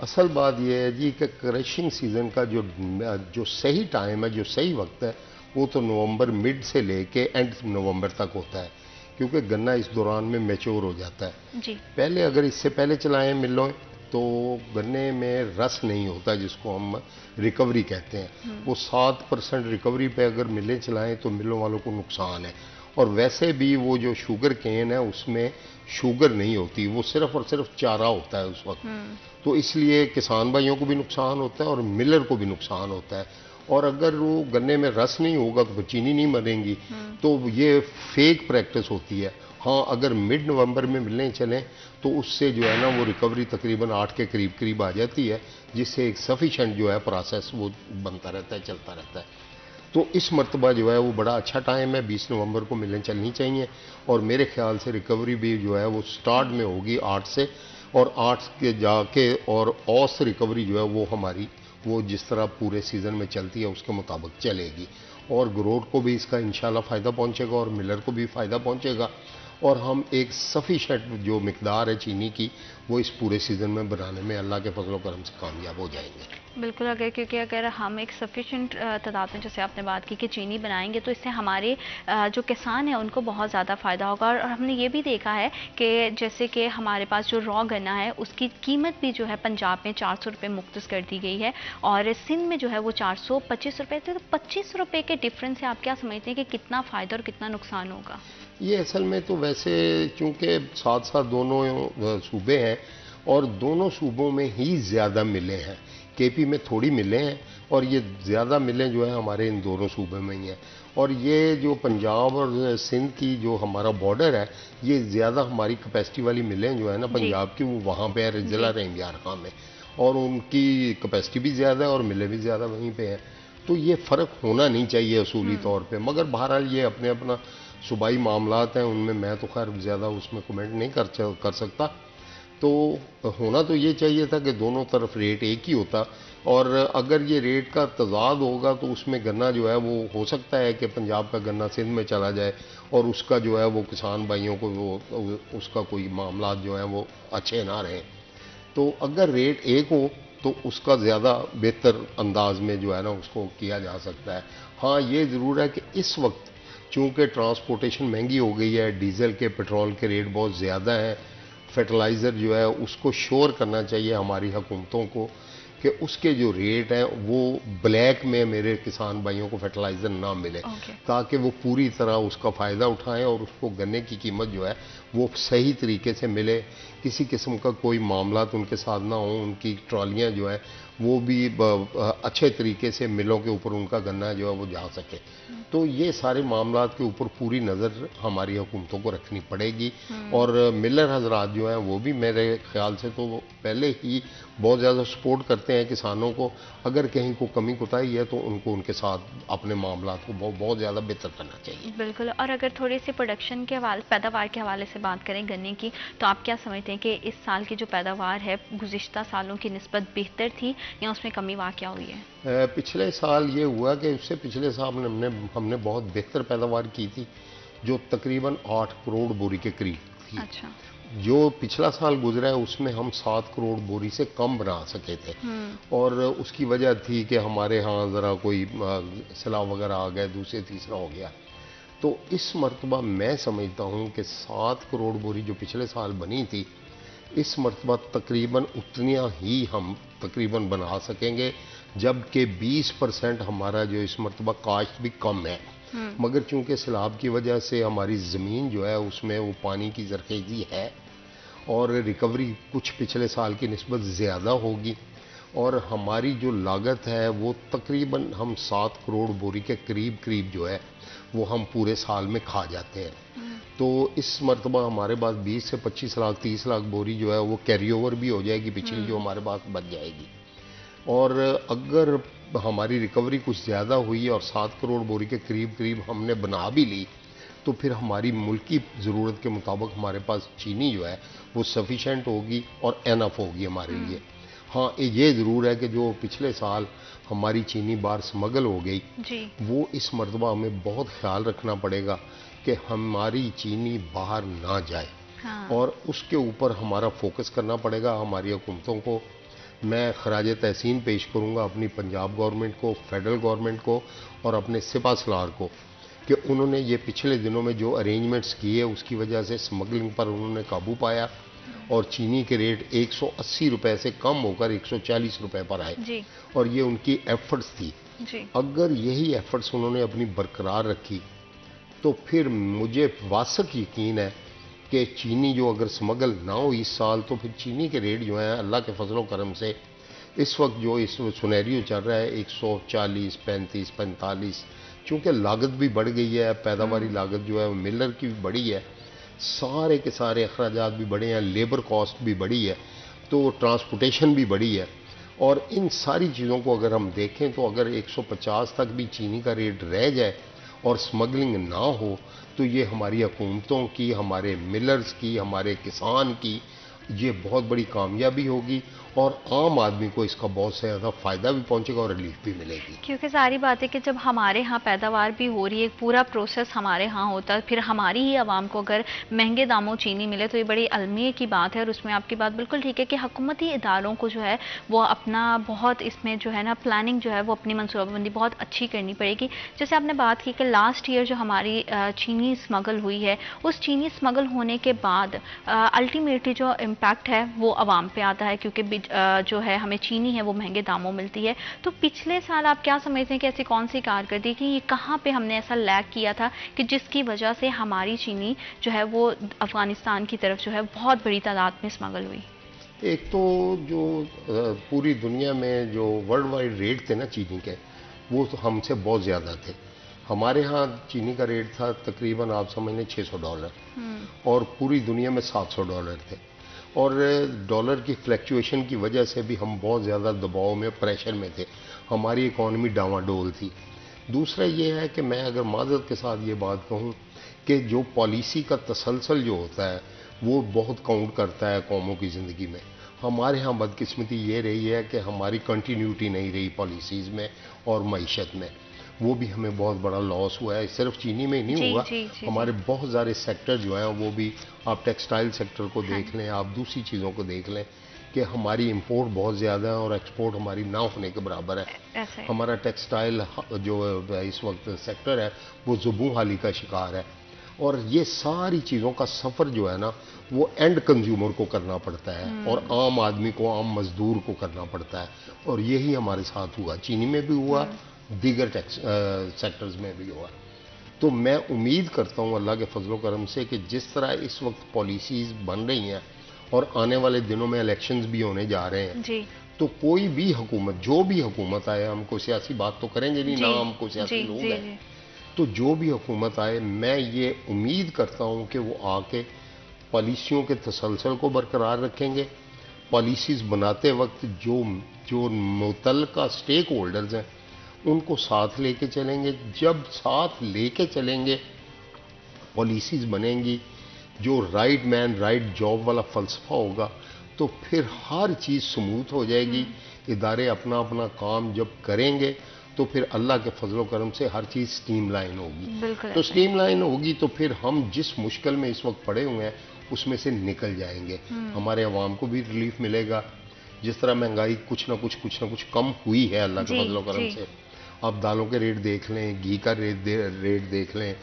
असल बात यह है जी कि क्रशिंग सीज़न का जो सही टाइम है, जो सही वक्त है, वो तो नवंबर मिड से लेके एंड नवंबर तक होता है, क्योंकि गन्ना इस दौरान में मैच्योर हो जाता है जी। पहले अगर इससे पहले चलाएं मिलों तो गन्ने में रस नहीं होता, जिसको हम रिकवरी कहते हैं। वो 7% रिकवरी पे अगर मिलें चलाएं तो मिलों वालों को नुकसान है। और वैसे भी वो जो शुगर केन है उसमें शुगर नहीं होती, वो सिर्फ और सिर्फ चारा होता है उस वक्त। तो इसलिए किसान भाइयों को भी नुकसान होता है और मिलर को भी नुकसान होता है। और अगर वो गन्ने में रस नहीं होगा तो चीनी नहीं मरेंगी। तो ये फेक प्रैक्टिस होती है। हाँ, अगर मिड नवंबर में मिलने चलें तो उससे जो है ना वो रिकवरी तकरीबन 8 के करीब करीब आ जाती है, जिससे एक सफिशेंट जो है प्रोसेस वो बनता रहता है, चलता रहता है। तो इस मरतबा जो है वो बड़ा अच्छा टाइम है, 20 नवंबर को मिलें चलनी चाहिए। और मेरे ख्याल से रिकवरी भी जो है वो स्टार्ट में होगी 8 से, और 8 के जाके और औस रिकवरी जो है वो हमारी वो जिस तरह पूरे सीज़न में चलती है उसके मुताबिक चलेगी। और ग्रोथ को भी इसका इंशाल्लाह फ़ायदा पहुंचेगा और मिलर को भी फ़ायदा पहुंचेगा। और हम एक सफिशेंट जो मिकदार है चीनी की वो इस पूरे सीज़न में बनाने में अल्लाह के फजल व करम से कामयाब हो जाएंगे। बिल्कुल, अगर क्योंकि अगर हम एक सफिशिएंट तादाद में, जैसे आपने बात की कि चीनी बनाएंगे, तो इससे हमारे जो किसान हैं उनको बहुत ज़्यादा फ़ायदा होगा। और हमने ये भी देखा है कि जैसे कि हमारे पास जो रॉ गन्ना है उसकी कीमत भी जो है पंजाब में 400 रुपये मुख्तस कर दी गई है, और सिंध में जो है वो 425 रुपये। तो 25 रुपये के डिफरेंस से आप क्या समझते हैं कि कितना फ़ायदा और कितना नुकसान होगा? ये असल में तो वैसे चूंकि साथ साथ दोनों सूबे हैं और दोनों सूबों में ही ज़्यादा मिलें हैं। केपी में थोड़ी मिलें हैं और ये ज़्यादा मिलें जो है हमारे इन दोनों सूबे में ही हैं। और ये जो पंजाब और सिंध की जो हमारा बॉर्डर है, ये ज़्यादा हमारी कैपेसिटी वाली मिलें जो है ना पंजाब की, वो वहाँ पे है ज़िला रहीमयार खां में, और उनकी कैपेसिटी भी ज़्यादा है और मिलें भी ज़्यादा वहीं पे हैं। तो ये फ़र्क होना नहीं चाहिए असूली तौर पे, मगर बहरहाल ये अपने अपना सूबाई मामलात हैं, उनमें मैं तो खैर ज़्यादा उसमें कमेंट नहीं कर सकता। तो होना तो ये चाहिए था कि दोनों तरफ रेट एक ही होता, और अगर ये रेट का तजाद होगा तो उसमें गन्ना जो है वो हो सकता है कि पंजाब का गन्ना सिंध में चला जाए और उसका जो है वो किसान भाइयों को वो उसका कोई मामला जो है वो अच्छे ना रहें। तो अगर रेट एक हो तो उसका ज़्यादा बेहतर अंदाज में जो है ना उसको किया जा सकता है। हाँ, ये ज़रूर है कि इस वक्त चूँकि ट्रांसपोर्टेशन महंगी हो गई है, डीजल के पेट्रोल के रेट बहुत ज़्यादा हैं, फर्टिलाइज़र जो है उसको श्योर करना चाहिए हमारी हुकूमतों को कि उसके जो रेट हैं वो ब्लैक में मेरे किसान भाइयों को फर्टिलाइज़र ना मिले, ताकि वो पूरी तरह उसका फ़ायदा उठाएं और उसको गन्ने की कीमत जो है वो सही तरीके से मिले, किसी किस्म का कोई मामला उनके साथ ना हो, उनकी ट्रॉलियाँ जो है वो भी अच्छे तरीके से मिलों के ऊपर उनका गन्ना जो है वो जा सके। तो ये सारे मामला के ऊपर पूरी नज़र हमारी हुकूमतों को रखनी पड़ेगी। और मिलर हजरात जो हैं वो भी मेरे ख्याल से तो पहले ही बहुत ज़्यादा सपोर्ट करते हैं किसानों को। अगर कहीं को कमी कोताही है तो उनको उनके साथ अपने मामला को बहुत ज़्यादा बेहतर करना चाहिए। बिल्कुल। और अगर थोड़ी सी प्रोडक्शन के हवाले, पैदावार के हवाले से बात करें गन्ने की, तो आप क्या समझते हैं कि इस साल की जो पैदावार है गुज़िश्ता सालों की निस्बत बेहतर थी या उसमें कमी वाक़या हुई है? पिछले साल ये हुआ कि उससे पिछले साल हमने बहुत बेहतर पैदावार की थी, जो तकरीबन 8 करोड़ बोरी के करीब थी। अच्छा। जो पिछला साल गुजरा है उसमें हम 7 करोड़ बोरी से कम बना सके थे, और उसकी वजह थी कि हमारे यहाँ ज़रा कोई सैलाब वगैरह आ गए, दूसरे तीसरा हो गया। तो इस मरतबा मैं समझता हूँ कि 7 करोड़ बोरी जो पिछले साल बनी थी, इस मरतबा तकरीबन उतनिया ही हम तकरीबन बना सकेंगे, जबकि 20% हमारा जो इस मरतबा काश्त भी कम है। मगर चूंकि सैलाब की वजह से हमारी ज़मीन जो है उसमें वो पानी की ज़रखेज़ी है और रिकवरी कुछ पिछले साल की निस्बत ज़्यादा होगी, और हमारी जो लागत है वो तकरीबन हम 7 करोड़ बोरी के करीब जो है वो हम पूरे साल में खा जाते हैं। तो इस मरतबा हमारे पास 20 से 25 लाख 30 लाख बोरी जो है वो कैरी ओवर भी हो जाएगी, पिछली जो हमारे पास बच जाएगी। और अगर हमारी रिकवरी कुछ ज़्यादा हुई और 7 करोड़ बोरी के करीब हमने बना भी ली, तो फिर हमारी मुल्की ज़रूरत के मुताबिक हमारे पास चीनी जो है वो सफिशेंट होगी और एनफ होगी हमारे लिए। हाँ, ये ज़रूर है कि जो पिछले साल हमारी चीनी बार स्मगल हो गई जी। वो इस मरतबा हमें बहुत ख्याल रखना पड़ेगा कि हमारी चीनी बाहर ना जाए। हाँ। और उसके ऊपर हमारा फोकस करना पड़ेगा हमारी हुकूमतों को। मैं खराज तहसीन पेश करूंगा अपनी पंजाब गवर्नमेंट को, फेडरल गवर्नमेंट को और अपने सिपा सलार को कि उन्होंने ये पिछले दिनों में जो अरेंजमेंट्स किए उसकी वजह से स्मगलिंग पर उन्होंने काबू पाया और चीनी के रेट 180 रुपए से कम होकर 140 रुपए पर आए जी। और ये उनकी एफर्ट्स थी। जी। अगर यही एफर्ट्स उन्होंने अपनी बरकरार रखी तो फिर मुझे वासक यकीन है कि चीनी जो अगर स्मगल ना हो इस साल, तो फिर चीनी के रेट जो हैं अल्लाह के फजलो करम से इस वक्त जो इस सुनहरियो चल रहा है 140, 35, 45, चूँकि लागत भी बढ़ गई है, पैदावारी लागत जो है वो मिलर की भी बढ़ी है, सारे के सारे अखराजात भी बढ़े हैं, लेबर कॉस्ट भी बढ़ी है, तो ट्रांसपोर्टेशन भी बढ़ी है। और इन सारी चीज़ों को अगर हम देखें तो अगर 150 तक भी चीनी का रेट रह जाए और स्मगलिंग ना हो, तो ये हमारी हुकूमतों की, हमारे मिलर्स की, हमारे किसान की, ये बहुत बड़ी कामयाबी होगी और आम आदमी को इसका बहुत से ज़्यादा फ़ायदा भी पहुंचेगा और रिलीफ भी मिलेगी। क्योंकि सारी बात है कि जब हमारे यहाँ पैदावार भी हो रही है, पूरा प्रोसेस हमारे यहाँ होता है, फिर हमारी ही आवाम को अगर महंगे दामों चीनी मिले तो ये बड़ी अलमिया की बात है। और उसमें आपकी बात बिल्कुल ठीक है कि हुकूमती इदारों को जो है वो अपना बहुत इसमें जो है ना प्लानिंग जो है वो अपनी मनसूबाबंदी बहुत अच्छी करनी पड़ेगी। जैसे आपने बात की कि लास्ट ईयर जो हमारी चीनी स्मगल हुई है, उस चीनी स्मगल होने के बाद अल्टीमेटली जो इम्पैक्ट है वो आवाम पे आता है, क्योंकि जो है हमें चीनी है वो महंगे दामों मिलती है। तो पिछले साल आप क्या समझते हैं कि ऐसी कौन सी कारकर्दगी कि ये कहाँ पे हमने ऐसा लैग किया था कि जिसकी वजह से हमारी चीनी जो है वो अफगानिस्तान की तरफ जो है बहुत बड़ी तादाद में स्मगल हुई? एक तो जो पूरी दुनिया में जो वर्ल्ड वाइड रेट थे ना चीनी के, वो तो हमसे बहुत ज़्यादा थे। हमारे यहाँ चीनी का रेट था तकरीबन आप समझ लें $600 और पूरी दुनिया में $700 थे। और डॉलर की फ्लैक्चुएशन की वजह से भी हम बहुत ज़्यादा दबाव में, प्रेशर में थे। हमारी इकॉनमी डावाडोल थी। दूसरा ये है कि मैं अगर माज़रत के साथ ये बात कहूँ कि जो पॉलिसी का तसलसल जो होता है वो बहुत काउंट करता है कौमों की ज़िंदगी में। हमारे यहाँ बदकिस्मती ये रही है कि हमारी कंटिन्यूटी नहीं रही पॉलिसीज़ में और मईशत में, वो भी हमें बहुत बड़ा लॉस हुआ है। सिर्फ चीनी में ही नहीं हुआ, हमारे बहुत सारे सेक्टर जो हैं वो भी, आप टेक्सटाइल सेक्टर को देख लें, आप दूसरी चीज़ों को देख लें कि हमारी इंपोर्ट बहुत ज़्यादा है और एक्सपोर्ट हमारी ना होने के बराबर है। हमारा टेक्सटाइल जो इस वक्त सेक्टर है वो ज़ुबू हाली का शिकार है। और ये सारी चीज़ों का सफ़र जो है ना वो एंड कंज्यूमर को करना पड़ता है और आम आदमी को, आम मजदूर को करना पड़ता है। और यही हमारे साथ हुआ, चीनी में भी हुआ, दीगर सेक्टर्स में भी हुआ। तो मैं उम्मीद करता हूँ अल्लाह के फजलो करम से कि जिस तरह इस वक्त पॉलिसीज़ बन रही हैं और आने वाले दिनों में इलेक्शंस भी होने जा रहे हैं जी। तो कोई भी हुकूमत, जो भी हुकूमत आए, हमको सियासी बात तो करेंगे नहीं, ना हमको सियासी लोग हैं, तो जो भी हुकूमत आए मैं ये उम्मीद करता हूँ कि वो आके पॉलिसियों के तसलसल को बरकरार रखेंगे। पॉलिसीज़ बनाते वक्त जो मुतल्लिका स्टेक होल्डर्स हैं उनको साथ लेके चलेंगे। जब साथ लेके चलेंगे पॉलिसीज़ बनेंगी, जो राइट मैन राइट जॉब वाला फ़लसफ़ा होगा, तो फिर हर चीज़ स्मूथ हो जाएगी। इदारे अपना अपना काम जब करेंगे तो फिर अल्लाह के फजलो करम से हर चीज़ स्ट्रीमलाइन होगी। तो स्ट्रीमलाइन होगी तो फिर हम जिस मुश्किल में इस वक्त पड़े हुए हैं उसमें से निकल जाएंगे। हमारे अवाम को भी रिलीफ मिलेगा। जिस तरह महंगाई कुछ ना कुछ कम हुई है अल्लाह के फजलो करम से। आप दालों के रेट देख लें, घी का रेट देख लें,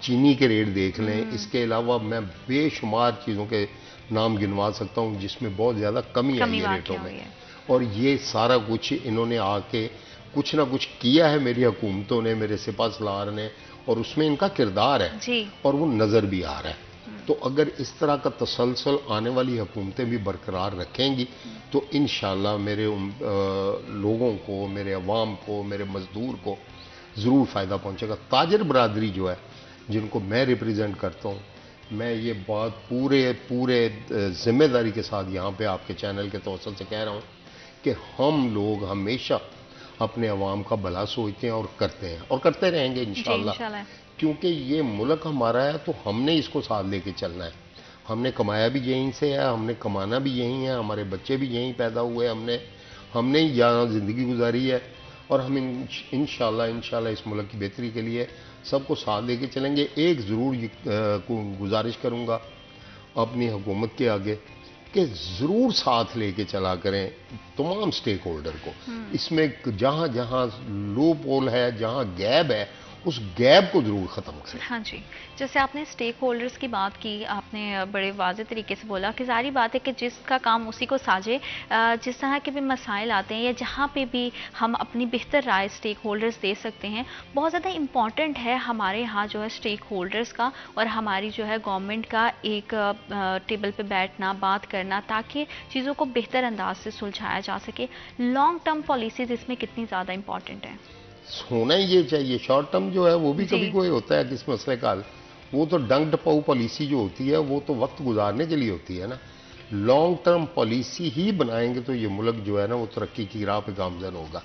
चीनी के रेट देख लें। इसके अलावा मैं बेशुमार चीज़ों के नाम गिनवा सकता हूँ जिसमें बहुत ज़्यादा कमी आई है रेटों में। और ये सारा कुछ इन्होंने आके कुछ ना कुछ किया है मेरी हुकूमतों ने, मेरे सिपा सलार ने, और उसमें इनका किरदार है और वो नज़र भी आ रहा है। तो अगर इस तरह का तसलसल आने वाली हुकूमतें भी बरकरार रखेंगी तो इंशाअल्लाह मेरे लोगों को, मेरे अवाम को, मेरे मज़दूर को ज़रूर फ़ायदा पहुँचेगा। ताजर बरादरी जो है जिनको मैं रिप्रेजेंट करता हूँ, मैं ये बात पूरे ज़िम्मेदारी के साथ यहाँ पे आपके चैनल के तौर से कह रहा हूँ कि हम लोग हमेशा अपने अवाम का भला सोचते हैं और करते हैं और करते रहेंगे इंशाअल्लाह। क्योंकि ये मुल्क हमारा है तो हमने इसको साथ लेके चलना है। हमने कमाया भी यहीं से है, हमने कमाना भी यहीं है, हमारे बच्चे भी यहीं पैदा हुए, हमने यहाँ ज़िंदगी गुजारी है और हम इंशाअल्लाह इस मुल्क की बेहतरी के लिए सबको साथ लेके चलेंगे। एक ज़रूर गुजारिश करूँगा अपनी हुकूमत के आगे कि ज़रूर साथ लेके चला करें तमाम स्टेक होल्डर को। इसमें जहाँ जहाँ लूप होल है, जहाँ गैप है, उस गैप को जरूर ख़त्म करें। हाँ जी, जैसे आपने स्टेक होल्डर्स की बात की, आपने बड़े वाज़े तरीके से बोला कि जारी बात है कि जिसका काम उसी को साझे। जिस तरह के भी मसाइल आते हैं या जहाँ पे भी हम अपनी बेहतर राय स्टेक होल्डर्स दे सकते हैं, बहुत ज़्यादा इम्पॉर्टेंट है हमारे यहाँ जो है स्टेक होल्डर्स का और हमारी जो है गवर्नमेंट का एक टेबल पे बैठना, बात करना, ताकि चीज़ों को बेहतर अंदाज से सुलझाया जा सके। लॉन्ग टर्म पॉलिसीज़ इसमें कितनी ज़्यादा इम्पॉर्टेंट है? होना ही ये चाहिए। शॉर्ट टर्म जो है वो भी कभी कोई होता है किस मसले का, वो तो डंग टपाऊ पॉलिसी जो होती है वो तो वक्त गुजारने के लिए होती है ना। लॉन्ग टर्म पॉलिसी ही बनाएंगे तो ये मुल्क जो है ना वो तरक्की की राह पे गामजन होगा।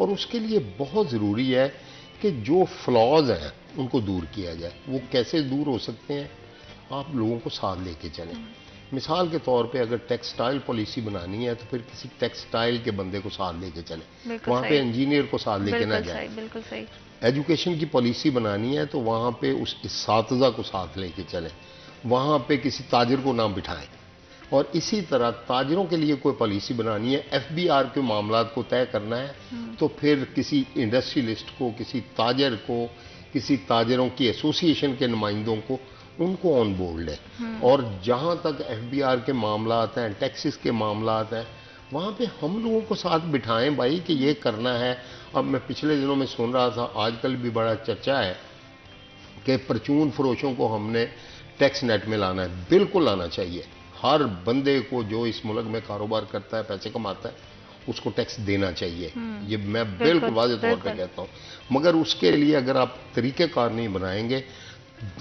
और उसके लिए बहुत ज़रूरी है कि जो फ्लॉज हैं उनको दूर किया जाए। वो कैसे दूर हो सकते हैं? आप लोगों को साथ लेके चलें। मिसाल के तौर पे अगर टेक्सटाइल पॉलिसी बनानी है तो फिर किसी टेक्सटाइल के बंदे को साथ लेके चले, बिल्कुल वहाँ सही। पे इंजीनियर को साथ लेके ना बिल्कुल जाए। सही, बिल्कुल सही। एजुकेशन की पॉलिसी बनानी है तो वहाँ पे उस इस्सातिज़ा को साथ लेके चले, वहाँ पे किसी ताजिर को ना बिठाएं। और इसी तरह ताजिरों के लिए कोई पॉलिसी बनानी है, एफबीआर के मामलात को तय करना है तो फिर किसी इंडस्ट्रियलिस्ट को, किसी ताजिर को, किसी ताजिरों की एसोसिएशन के नुमाइंदों को, उनको ऑन बोर्ड लें। और जहाँ तक एफबीआर के मामलात हैं, टैक्सेस के मामलात हैं, वहाँ पे हम लोगों को साथ बिठाएं भाई कि ये करना है। अब मैं पिछले दिनों में सुन रहा था, आजकल भी बड़ा चर्चा है कि परचून फरोशों को हमने टैक्स नेट में लाना है। बिल्कुल लाना चाहिए। हर बंदे को जो इस मुल्क में कारोबार करता है, पैसे कमाता है, उसको टैक्स देना चाहिए। ये मैं बिल्कुल वाज़ेह तौर पे कहता हूँ। मगर उसके लिए अगर आप तरीक़ेकार नहीं बनाएंगे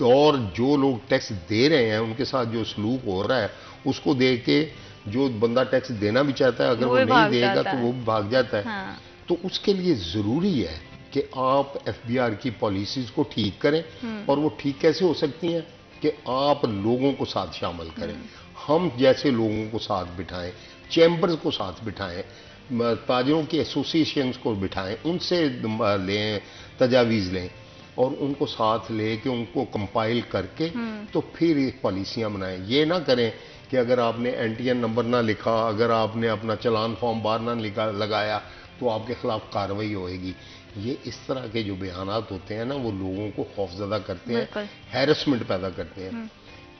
और जो लोग टैक्स दे रहे हैं उनके साथ जो सलूक हो रहा है उसको देख के जो बंदा टैक्स देना भी चाहता है, अगर वो नहीं देगा तो वो भी भाग जाता है। हाँ। तो उसके लिए ज़रूरी है कि आप एफबीआर की पॉलिसीज़ को ठीक करें। और वो ठीक कैसे हो सकती हैं कि आप लोगों को साथ शामिल करें, हम जैसे लोगों को साथ बिठाएं, चैम्बर्स को साथ बिठाएं, ताजिरों की एसोसिएशंस को बिठाएं, उनसे लें, तजावीज़ लें और उनको साथ ले के उनको कंपाइल करके तो फिर ये पॉलिसियाँ बनाएं। ये ना करें कि अगर आपने एनटीएन नंबर ना लिखा, अगर आपने अपना चलान फॉर्म बाहर ना लगाया तो आपके खिलाफ कार्रवाई होएगी। ये इस तरह के जो बयानात होते हैं ना, वो लोगों को खौफजदा करते हैं, हैरेसमेंट पैदा करते हैं।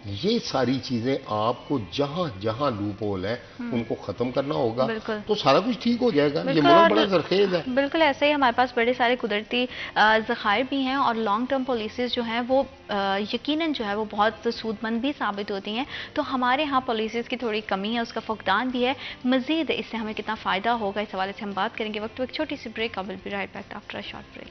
ये सारी चीजें आपको जहां जहां लूप होल है उनको खत्म करना होगा, तो सारा कुछ ठीक हो जाएगा। ये मुल्क बड़ा जरखेज है। बिल्कुल ऐसे ही हमारे पास बड़े सारे कुदरती ज़खायर भी हैं और लॉन्ग टर्म पॉलिसीज़ जो हैं वो यकीनन जो है वो बहुत सूदमंद भी साबित होती हैं। तो हमारे यहाँ पॉलिसीज़ की थोड़ी कमी है, उसका फुकदान भी है। मज़ीद इससे हमें कितना फ़ायदा होगा, इस हवाले से हम बात करेंगे। वक्त एक छोटी सी break, I will be right back after a short break.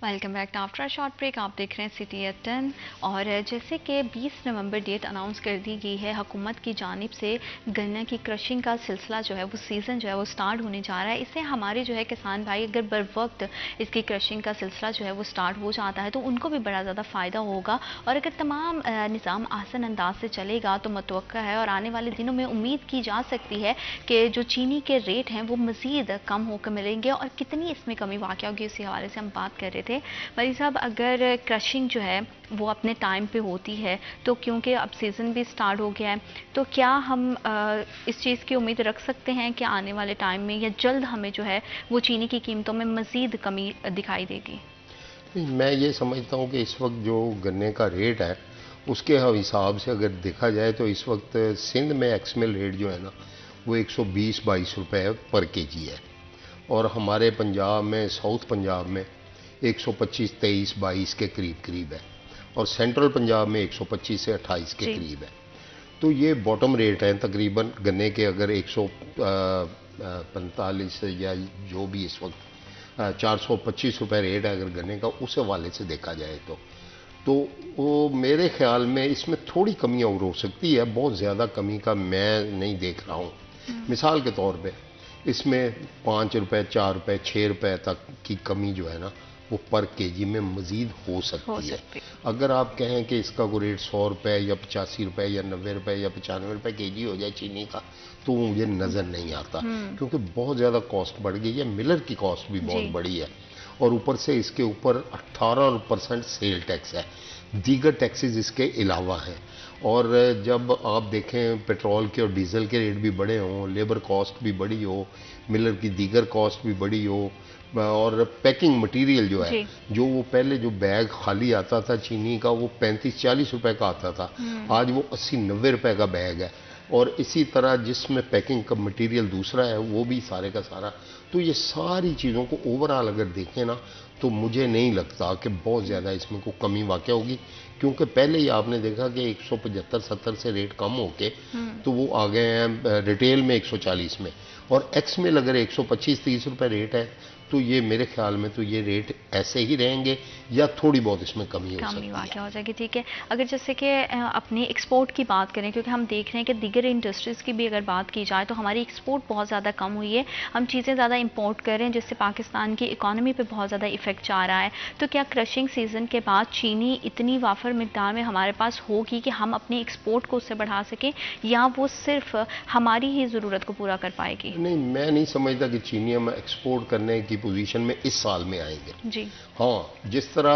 Welcome back after short break. आप देख रहे हैं सिटी एट 10 और जैसे कि 20 नवंबर डेट अनाउंस कर दी गई है हुकूमत की जानिब से, गन्ना की क्रशिंग का सिलसिला जो है वो सीज़न जो है वो स्टार्ट होने जा रहा है। इससे हमारे जो है किसान भाई अगर बर वक्त इसकी क्रशिंग का सिलसिला जो है वो स्टार्ट हो जाता है तो उनको भी बड़ा ज़्यादा फ़ायदा होगा। और अगर तमाम निज़ाम आसान अंदाज से चलेगा तो मुतवक्का है और आने वाले दिनों में उम्मीद की जा सकती है कि जो चीनी के रेट हैं वो मज़ीद कम होकर मिलेंगे। और कितनी इसमें कमी वाक़या होगी उसी हवाले से हम बात कर रहे थे। मरी साहब, अगर क्रशिंग जो है वो अपने टाइम पे होती है तो क्योंकि अब सीज़न भी स्टार्ट हो गया है, तो क्या हम इस चीज़ की उम्मीद रख सकते हैं कि आने वाले टाइम में या जल्द हमें जो है वो चीनी की कीमतों में मज़ीद कमी दिखाई देगी? मैं ये समझता हूँ कि इस वक्त जो गन्ने का रेट है उसके हिसाब से अगर देखा जाए तो इस वक्त सिंध में एक्समिल रेट जो है ना वो 120-22 रुपये पर केजी है। और हमारे पंजाब में, साउथ पंजाब में 125-23-22 के करीब है। और सेंट्रल पंजाब में 125 से 28 के करीब है। तो ये बॉटम रेट है तकरीबन गन्ने के। अगर 145 या जो भी इस वक्त 425 रुपये रेट है अगर गन्ने का, उस हवाले से देखा जाए तो वो मेरे ख्याल में इसमें थोड़ी कमी और हो सकती है। बहुत ज़्यादा कमी का मैं नहीं देख रहा हूँ। मिसाल के तौर पे इसमें 5 रुपये, 4 रुपये, 6 रुपये तक की कमी जो है ना वो पर केजी में मज़ीद हो सकती है। अगर आप कहें कि इसका कोई रेट 100 रुपये या 85 रुपये या 90 रुपये या 95 रुपये केजी हो जाए चीनी का, तो मुझे नज़र नहीं आता। क्योंकि बहुत ज़्यादा कॉस्ट बढ़ गई है, मिलर की कॉस्ट भी बहुत बढ़ी है। और ऊपर से इसके ऊपर 18% सेल टैक्स है, दीगर टैक्सेस इसके अलावा हैं। और जब आप देखें पेट्रोल के और डीजल के रेट भी बढ़े हों, लेबर कॉस्ट भी बढ़ी हो, मिलर की दीगर कॉस्ट भी बढ़ी हो, और पैकिंग मटेरियल जो है, जो वो पहले जो बैग खाली आता था चीनी का वो 35-40 रुपए का आता था, आज वो 80-90 रुपए का बैग है। और इसी तरह जिसमें पैकिंग का मटेरियल दूसरा है वो भी सारे का सारा। तो ये सारी चीज़ों को ओवरऑल अगर देखें ना तो मुझे नहीं लगता कि बहुत ज़्यादा इसमें कोई कमी वाक़या होगी। क्योंकि पहले ही आपने देखा कि 175-70 से रेट कम होके तो वो आ गए हैं रिटेल में 140 में, और एक्स में अगर 125-30 रुपये रेट है तो ये मेरे ख्याल में तो ये रेट ऐसे ही रहेंगे या थोड़ी बहुत इसमें कमी हो सकती है। वाक़या हो जाएगी, ठीक है। अगर जैसे कि अपनी एक्सपोर्ट की बात करें, क्योंकि हम देख रहे हैं कि दीगर इंडस्ट्रीज़ की भी अगर बात की जाए तो हमारी एक्सपोर्ट बहुत ज़्यादा कम हुई है, हम चीज़ें ज़्यादा इंपोर्ट कर रहे हैं, जिससे पाकिस्तान की इकॉनमी पे बहुत ज़्यादा इफेक्ट जा रहा है। तो क्या क्रशिंग सीज़न के बाद चीनी इतनी वाफर मिकदार में हमारे पास होगी कि हम अपनी एक्सपोर्ट को उससे बढ़ा सकें, या वो सिर्फ हमारी ही ज़रूरत को पूरा कर पाएगी? नहीं, मैं नहीं समझता कि चीनी हम एक्सपोर्ट करने की पोजीशन में इस साल में आएंगे। जी हाँ, जिस तरह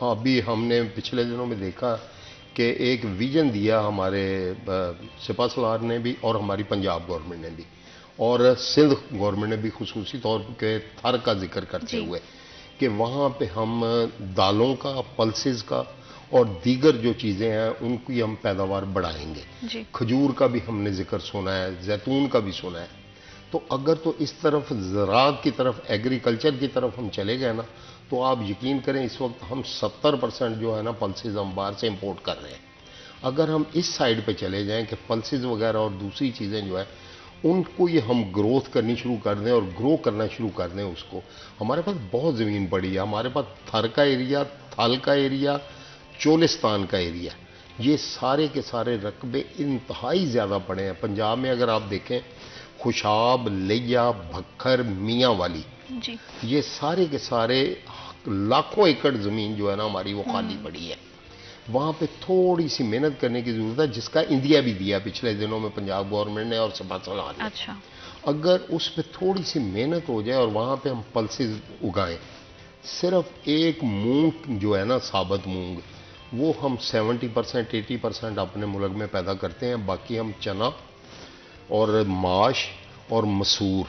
अभी हमने पिछले दिनों में देखा कि एक विजन दिया हमारे सिपा सलार ने भी और हमारी पंजाब गवर्नमेंट ने भी और सिंध गवर्नमेंट ने भी खुसूसी तौर पे थर का जिक्र करते हुए कि वहाँ पे हम दालों का, पल्सेस का और दीगर जो चीज़ें हैं उनकी हम पैदावार बढ़ाएंगे। खजूर का भी हमने जिक्र सुना है, जैतून का भी सुना है। तो अगर तो इस तरफ ज़राअत की तरफ, एग्रीकल्चर की तरफ हम चले गए ना, तो आप यकीन करें इस वक्त हम 70% जो है ना पल्सेस हम बाहर से इंपोर्ट कर रहे हैं। अगर हम इस साइड पे चले जाएं कि पल्सेस वगैरह और दूसरी चीज़ें जो है उनको ये हम ग्रोथ करनी शुरू कर दें और ग्रो करना शुरू कर दें उसको, हमारे पास बहुत ज़मीन पड़ी है। हमारे पास थर का एरिया, थल का एरिया, चोलिस्तान का एरिया, ये सारे के सारे रकबे इंतहाई ज़्यादा पड़े हैं। पंजाब में अगर आप देखें खुशाब, लिया, भक्खर, मियाँ वाली, ये सारे के सारे लाखों एकड़ ज़मीन जो है ना हमारी वो खाली पड़ी है। वहाँ पे थोड़ी सी मेहनत करने की ज़रूरत है, जिसका इंडिया भी दिया पिछले दिनों में पंजाब गवर्नमेंट ने और सपा सलार ने। अच्छा, अगर उस पर थोड़ी सी मेहनत हो जाए और वहाँ पे हम पल्सेस उगाएं, सिर्फ एक मूंग जो है ना साबुत मूंग, वो हम 70% 80% अपने मुल्क में पैदा करते हैं। बाकी हम चना और माश और मसूर,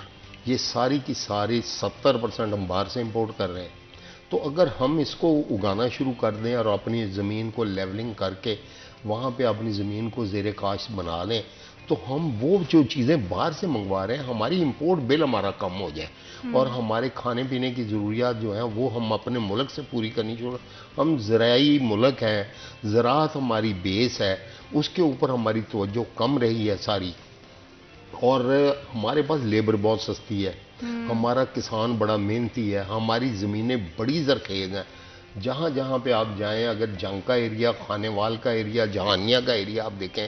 ये सारी की सारी 70% हम बाहर से इंपोर्ट कर रहे हैं। तो अगर हम इसको उगाना शुरू कर दें और अपनी ज़मीन को लेवलिंग करके वहाँ पे अपनी ज़मीन को ज़ेरे काश्त बना लें, तो हम वो जो चीज़ें बाहर से मंगवा रहे हैं, हमारी इंपोर्ट बिल हमारा कम हो जाए और हमारे खाने पीने की ज़रूरियात जो हैं वो हम अपने मुल्क से पूरी करनी शुरू। हम ज़राई मुल्क हैं, ज़राअत हमारी बेस है, उसके ऊपर हमारी तवज्जो कम रही है सारी, और हमारे पास लेबर बहुत सस्ती है, हमारा किसान बड़ा मेहनती है, हमारी ज़मीनें बड़ी ज़रखेज़ हैं। जहाँ जहाँ पे आप जाएं, अगर जंग का एरिया, खानेवाल का एरिया, जहानिया का एरिया आप देखें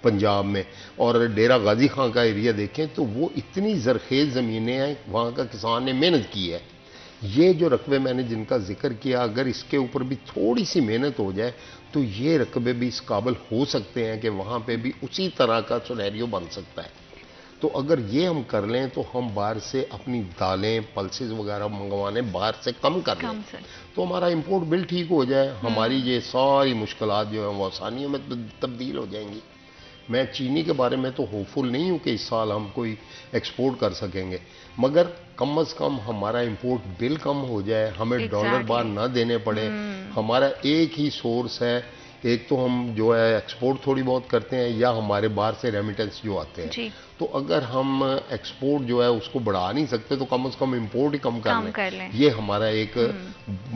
पंजाब में, और डेरा गाजी खां का एरिया देखें, तो वो इतनी ज़रखेज़ ज़मीनें हैं, वहाँ का किसान ने मेहनत की है। ये जो रकबे मैंने जिनका जिक्र किया, अगर इसके ऊपर भी थोड़ी सी मेहनत हो जाए तो ये रकबे भी इस काबिल हो सकते हैं कि वहाँ पे भी उसी तरह का सिनेरियो बन सकता है। तो अगर ये हम कर लें तो हम बाहर से अपनी दालें, पल्सेस वगैरह मंगवाने बाहर से कम कर लें, तो हमारा इंपोर्ट बिल ठीक हो जाए, हमारी ये सारी मुश्किलात जो हैं वो आसानियों में तब्दील हो जाएंगी। मैं चीनी के बारे में तो होपफुल नहीं हूँ कि इस साल हम कोई एक्सपोर्ट कर सकेंगे, मगर कम से कम हमारा इंपोर्ट बिल कम हो जाए, हमें डॉलर बाहर ना देने पड़े। हमारा एक ही सोर्स है, एक तो हम जो है एक्सपोर्ट थोड़ी बहुत करते हैं या हमारे बाहर से रेमिटेंस जो आते हैं। तो अगर हम एक्सपोर्ट जो है उसको बढ़ा नहीं सकते तो कम से कम इंपोर्ट ही कम कर लें। ये हमारा एक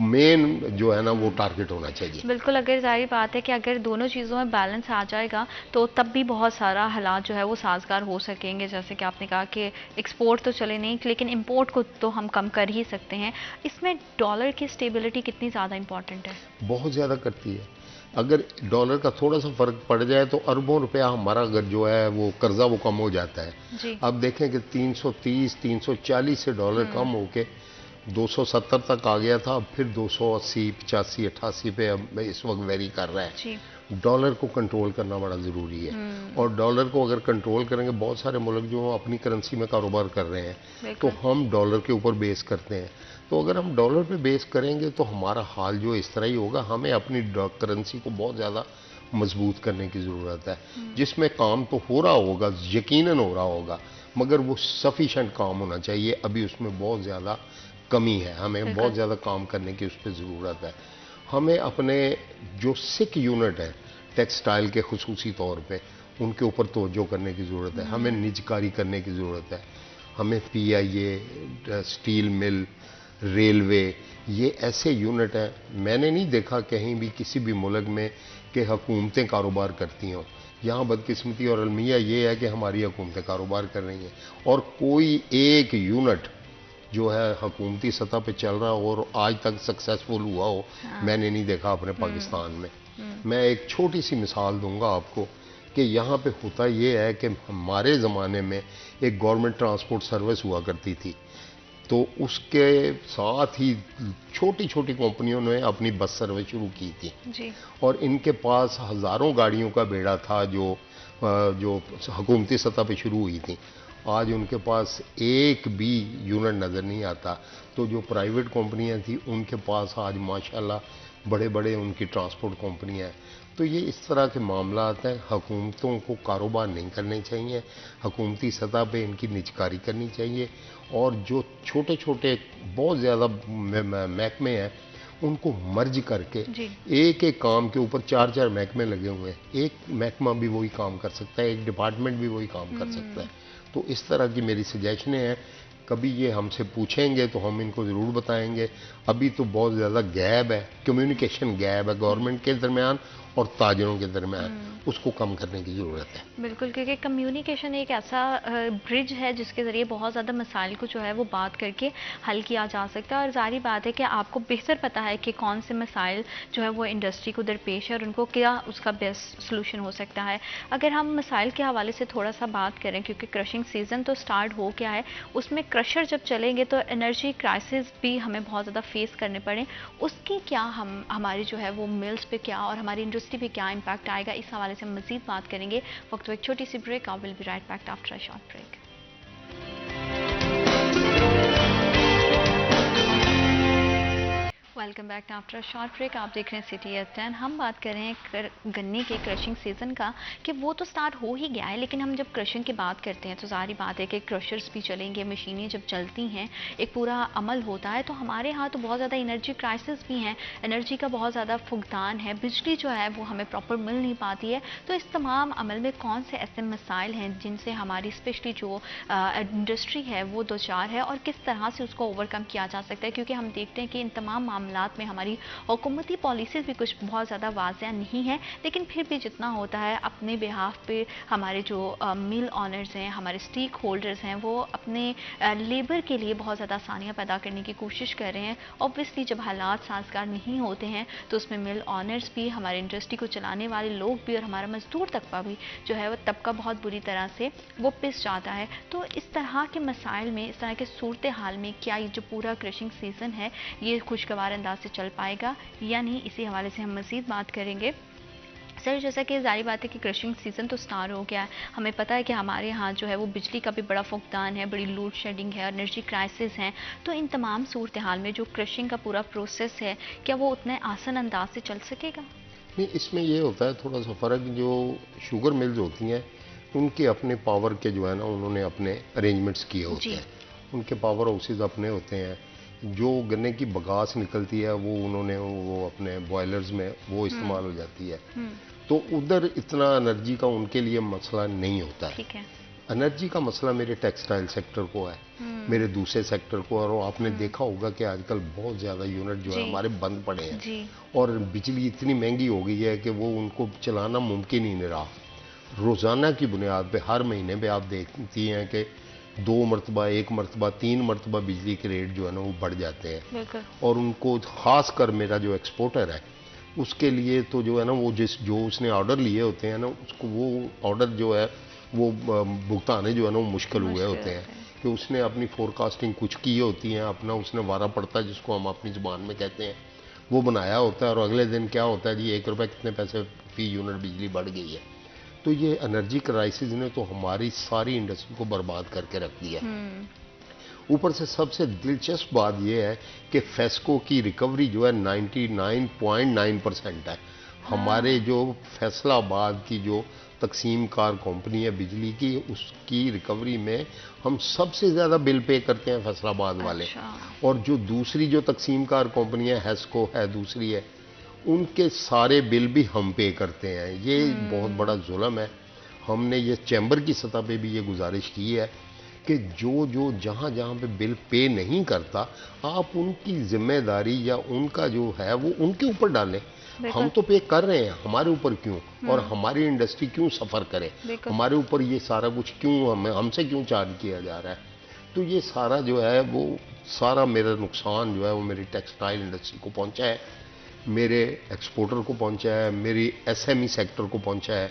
मेन जो है ना वो टारगेट होना चाहिए। बिल्कुल, अगर जाहिर बात है कि अगर दोनों चीज़ों में बैलेंस आ जाएगा तो तब भी बहुत सारा हालात जो है वो साजगार हो सकेंगे। जैसे कि आपने कहा कि एक्सपोर्ट तो चले नहीं, लेकिन इंपोर्ट को तो हम कम कर ही सकते हैं। इसमें डॉलर की स्टेबिलिटी कितनी ज़्यादा इंपॉर्टेंट है? बहुत ज़्यादा करती है। अगर डॉलर का थोड़ा सा फर्क पड़ जाए तो अरबों रुपया हमारा अगर जो है वो कर्जा वो कम हो जाता है। अब देखें कि 330 340 से डॉलर कम होके 270 तक आ गया था, अब फिर 280 85 88 पे अब इस वक्त वेरी कर रहा है। डॉलर को कंट्रोल करना बड़ा ज़रूरी है, और डॉलर को अगर कंट्रोल करेंगे, बहुत सारे मुल्क जो अपनी करेंसी में कारोबार कर रहे हैं तो हम डॉलर के ऊपर बेस करते हैं। तो अगर हम डॉलर पे बेस करेंगे तो हमारा हाल जो इस तरह ही होगा। हमें अपनी करेंसी को बहुत ज़्यादा मजबूत करने की ज़रूरत है, जिसमें काम तो हो रहा होगा, यकीनन हो रहा होगा, मगर वो सफिशेंट काम होना चाहिए। अभी उसमें बहुत ज़्यादा कमी है, हमें बहुत ज़्यादा काम करने की उस पर ज़रूरत है। हमें अपने जो सिक यूनिट है टेक्सटाइल के खुसूसी तौर पे, उनके ऊपर तवज्जो करने की ज़रूरत है। हमें निजकारी करने की ज़रूरत है। हमें PIA, स्टील मिल, रेलवे, ये ऐसे यूनिट हैं, मैंने नहीं देखा कहीं भी किसी भी मुल्क में कि हुकूमतें कारोबार करती हों। यहाँ बदकिस्मती और अलमिया ये है कि हमारी हुकूमतें कारोबार कर रही हैं, और कोई एक यूनिट जो है हुकूमती सतह पे चल रहा हो और आज तक सक्सेसफुल हुआ हो, मैंने नहीं देखा अपने पाकिस्तान में। मैं एक छोटी सी मिसाल दूंगा आपको कि यहाँ पे होता ये है कि हमारे ज़माने में एक गवर्नमेंट ट्रांसपोर्ट सर्विस हुआ करती थी, तो उसके साथ ही छोटी छोटी कंपनियों ने अपनी बस सर्विस शुरू की थी जी। और इनके पास हज़ारों गाड़ियों का बेड़ा था जो हुकूमती सतह पे शुरू हुई थी। आज उनके पास एक भी यूनिट नज़र नहीं आता। तो जो प्राइवेट कंपनियां थी उनके पास आज माशाल्लाह बड़े बड़े उनकी ट्रांसपोर्ट कंपनियां हैं। तो ये इस तरह के मामला हैं, हुकूमतों को कारोबार नहीं करने चाहिए, हुकूमती सतह पे इनकी निजकारी करनी चाहिए और जो छोटे छोटे बहुत ज़्यादा महकमे हैं उनको मर्ज करके एक एक काम के ऊपर चार चार महकमे लगे हुए हैं, एक महकमा भी वही काम कर सकता है, एक डिपार्टमेंट भी वही काम कर सकता है। तो इस तरह की मेरी सजेशनें हैं। कभी ये हमसे पूछेंगे तो हम इनको ज़रूर बताएंगे। अभी तो बहुत ज़्यादा गैप है, कम्युनिकेशन गैप है गवर्नमेंट के दरमियान और ताजरों के दरमियान, उसको कम करने की ज़रूरत है। बिल्कुल, क्योंकि कम्युनिकेशन एक ऐसा ब्रिज है जिसके ज़रिए बहुत ज़्यादा मसाइल को जो है वो बात करके हल किया जा सकता है। और ज़ाहिर बात है कि आपको बेहतर पता है कि कौन से मसाइल जो है वो इंडस्ट्री को दरपेश है और उनको क्या उसका बेस्ट सोल्यूशन हो सकता है। अगर हम मसाइल के हवाले से थोड़ा सा बात करें, क्योंकि क्रशिंग सीज़न तो स्टार्ट हो गया है, उसमें क्रशर जब चलेंगे तो एनर्जी क्राइसिस भी हमें बहुत ज़्यादा फेस करने पड़े, उसकी क्या हमारी जो है वो मिल्स पे क्या और हमारी इंडस्ट्री पे क्या इम्पैक्ट आएगा, इस हवाले से हम मज़ीद बात करेंगे। वक्त एक छोटी सी break, I will be right back after a short break. Welcome back after short break. आप देख रहे हैं सिटी एट 10। हम बात कर रहे हैं गन्ने के क्रशिंग सीज़न का कि वो तो स्टार्ट हो ही गया है, लेकिन हम जब क्रशिंग की बात करते हैं तो सारी बात है कि क्रशर्स भी चलेंगे, मशीनें जब चलती हैं, एक पूरा अमल होता है। तो हमारे यहाँ तो बहुत ज़्यादा एनर्जी क्राइसिस भी हैं, एनर्जी का बहुत ज़्यादा फुकदान है, बिजली जो है वो हमें प्रॉपर मिल नहीं पाती है। तो इस तमाम अमल में कौन से ऐसे मसाइल हैं जिनसे हमारी स्पेशली जो इंडस्ट्री है वो दो चार है और किस तरह से उसको ओवरकम किया जा सकता है, क्योंकि हम देखते हैं कि इन तमाम मामलात में हमारी हुकूमती पॉलिसीज़ भी कुछ बहुत ज़्यादा वाज़ेह नहीं है, लेकिन फिर भी जितना होता है अपने बिहाफ पे हमारे जो मिल ऑनर्स हैं, हमारे स्टेक होल्डर्स हैं, वो अपने लेबर के लिए बहुत ज़्यादा आसानियाँ पैदा करने की कोशिश कर रहे हैं। ऑब्वियसली जब हालात साजगार नहीं होते हैं तो उसमें मिल ऑनर्स भी, हमारी इंडस्ट्री को चलाने वाले लोग भी और हमारा मजदूर तबका भी जो है वो तबका बहुत बुरी तरह से वो पिस जाता है। तो इस तरह के मसाइल में, इस तरह के सूरत हाल में क्या ये जो पूरा क्रशिंग सीज़न है ये खुशगवार अंदाज से चल पाएगा या नहीं, इसी हवाले से हम मज़ीद बात करेंगे। सर, जैसा कि ज़ाहिर बात है कि क्रशिंग सीज़न तो स्टार्ट हो गया है, हमें पता है कि हमारे यहाँ जो है वो बिजली का भी बड़ा फुकदान है, बड़ी लोड शेडिंग है, एनर्जी क्राइसिस हैं। तो इन तमाम सूरत हाल में जो क्रशिंग का पूरा प्रोसेस है क्या वो उतने आसान अंदाज से चल सकेगा? नहीं, इसमें ये होता है थोड़ा सा फ़र्क, जो शुगर मिल्स होती हैं उनके अपने पावर के जो है ना उन्होंने अपने अरेंजमेंट्स किए होते हैं, उनके पावर हाउसेज अपने होते हैं। जो गन्ने की बगास निकलती है वो उन्होंने वो अपने बॉयलर्स में वो इस्तेमाल हो जाती है। तो उधर इतना एनर्जी का उनके लिए मसला नहीं होता है। ठीक है। एनर्जी का मसला मेरे टेक्सटाइल सेक्टर को है, मेरे दूसरे सेक्टर को। और आपने देखा होगा कि आजकल बहुत ज़्यादा यूनिट जो है हमारे बंद पड़े हैं और बिजली इतनी महंगी हो गई है कि वो उनको चलाना मुमकिन ही नहीं रहा। रोज़ाना की बुनियाद पे हर महीने पे आप देखती हैं कि 2 मरतबा, 1 मरतबा, 3 मरतबा बिजली के रेट जो है ना वो बढ़ जाते हैं। और उनको ख़ास कर मेरा जो एक्सपोर्टर है उसके लिए तो जो है ना वो जो उसने ऑर्डर लिए होते हैं ना उसको वो ऑर्डर जो है वो भुगताने जो है ना वो मुश्किल हुए होते हैं कि उसने अपनी फोरकास्टिंग कुछ की होती है, अपना उसने वारा पड़ता है जिसको हम अपनी ज़ुबान में कहते हैं वो बनाया होता है और अगले दिन क्या होता है जी 1 रुपये कितने पैसे फी यूनिट बिजली बढ़ गई है। तो ये एनर्जी क्राइसिस ने तो हमारी सारी इंडस्ट्री को बर्बाद करके रख दिया। ऊपर से सबसे दिलचस्प बात यह है कि फेस्को की रिकवरी जो है 99.9% है। हमारे जो फैसलाबाद की जो तकसीम कार कंपनी है बिजली की, उसकी रिकवरी में हम सबसे ज़्यादा बिल पे करते हैं फैसलाबाद वाले। और जो दूसरी जो तकसीम कार कंपनी है, हेस्को है, दूसरी है, उनके सारे बिल भी हम पे करते हैं। ये बहुत बड़ा जुल्म है। हमने ये चैम्बर की सतह पे भी ये गुजारिश की है कि जो जहाँ पे बिल पे नहीं करता आप उनकी जिम्मेदारी या उनका जो है वो उनके ऊपर डालें। हम तो पे कर रहे हैं, हमारे ऊपर क्यों, और हमारी इंडस्ट्री क्यों सफ़र करे, हमारे ऊपर ये सारा कुछ क्यों हमसे क्यों चार्ज किया जा रहा है। तो ये सारा जो है वो सारा मेरा नुकसान जो है वो मेरी टेक्सटाइल इंडस्ट्री को पहुंचा है, मेरे एक्सपोर्टर को पहुंचा है, मेरी एसएमई सेक्टर को पहुंचा है।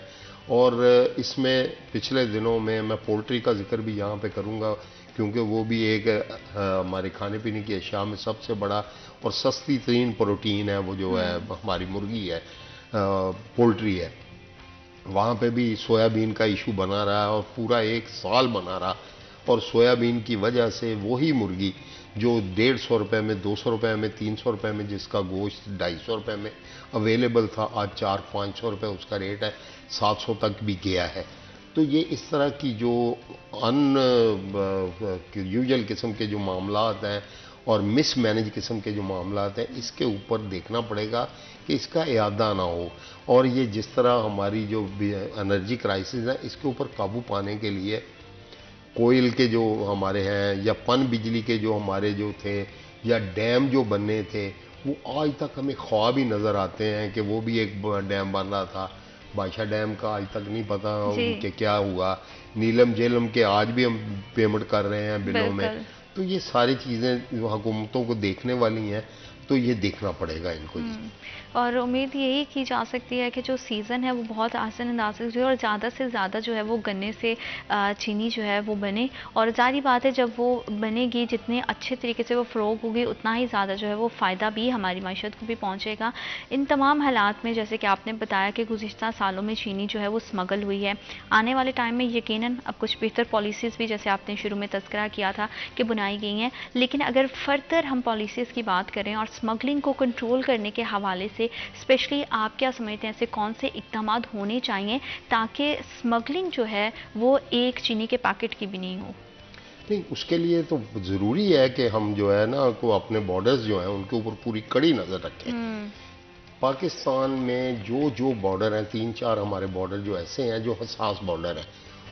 और इसमें पिछले दिनों में मैं पोल्ट्री का जिक्र भी यहाँ पे करूँगा, क्योंकि वो भी एक हमारे खाने पीने की अशिया में सबसे बड़ा और सस्ती तरीन प्रोटीन है, वो जो है हमारी मुर्गी है, पोल्ट्री है। वहाँ पे भी सोयाबीन का इशू बना रहा है और पूरा 1 साल बना रहा, और सोयाबीन की वजह से वही मुर्गी जो 150 रुपये में, 200 रुपये में, 300 रुपये में, जिसका गोश्त 250 रुपये में अवेलेबल था, आज 400-500 रुपये उसका रेट है, 700 तक भी गया है। तो ये इस तरह की जो यूजुअल किस्म के जो मामलात हैं और मिसमैनेज किस्म के जो मामलात हैं, इसके ऊपर देखना पड़ेगा कि इसका इआदा ना हो। और ये जिस तरह हमारी जो एनर्जी क्राइसिस है, इसके ऊपर काबू पाने के लिए कोयल के जो हमारे हैं या पन बिजली के जो हमारे जो थे या डैम जो बनने थे, वो आज तक हमें ख्वाब ही नज़र आते हैं कि वो भी एक डैम बन रहा था। बादशाह डैम का आज तक नहीं पता उनके क्या हुआ। नीलम झेलम के आज भी हम पेमेंट कर रहे हैं बिलों में। तो ये सारी चीज़ें हुकूमतों को देखने वाली हैं, तो ये देखना पड़ेगा इनको। और उम्मीद यही की जा सकती है कि जो सीज़न है वो बहुत आसान अंदाज से और ज़्यादा से ज़्यादा जो है वो गन्ने से चीनी जो है वो बने। और जारी बात है जब वो बनेगी, जितने अच्छे तरीके से वो फ़रोग होगी, उतना ही ज़्यादा जो है वो फ़ायदा भी हमारी माशत को भी पहुँचेगा। इन तमाम हालात में जैसे कि आपने बताया कि गुज़िश्ता सालों में चीनी जो है वो स्मगल हुई है, आने वाले टाइम में यकीनन अब कुछ बेहतर पॉलिसीज़ भी, जैसे आपने शुरू में तज़किरा किया था, कि बनाई गई हैं। लेकिन अगर फर्दर हम पॉलिसीज़ की बात करें और स्मगलिंग को कंट्रोल करने के हवाले से स्पेशली आप क्या समझते हैं, ऐसे कौन से इक़दाम होने चाहिए ताकि स्मगलिंग जो है वो एक चीनी के पैकेट की भी नहीं हो? नहीं, उसके लिए तो ज़रूरी है कि हम जो है ना को अपने बॉर्डर्स जो हैं उनके ऊपर पूरी कड़ी नज़र रखें। पाकिस्तान में जो जो बॉर्डर हैं, 3-4 हमारे बॉर्डर जो ऐसे हैं जो हसास बॉर्डर हैं,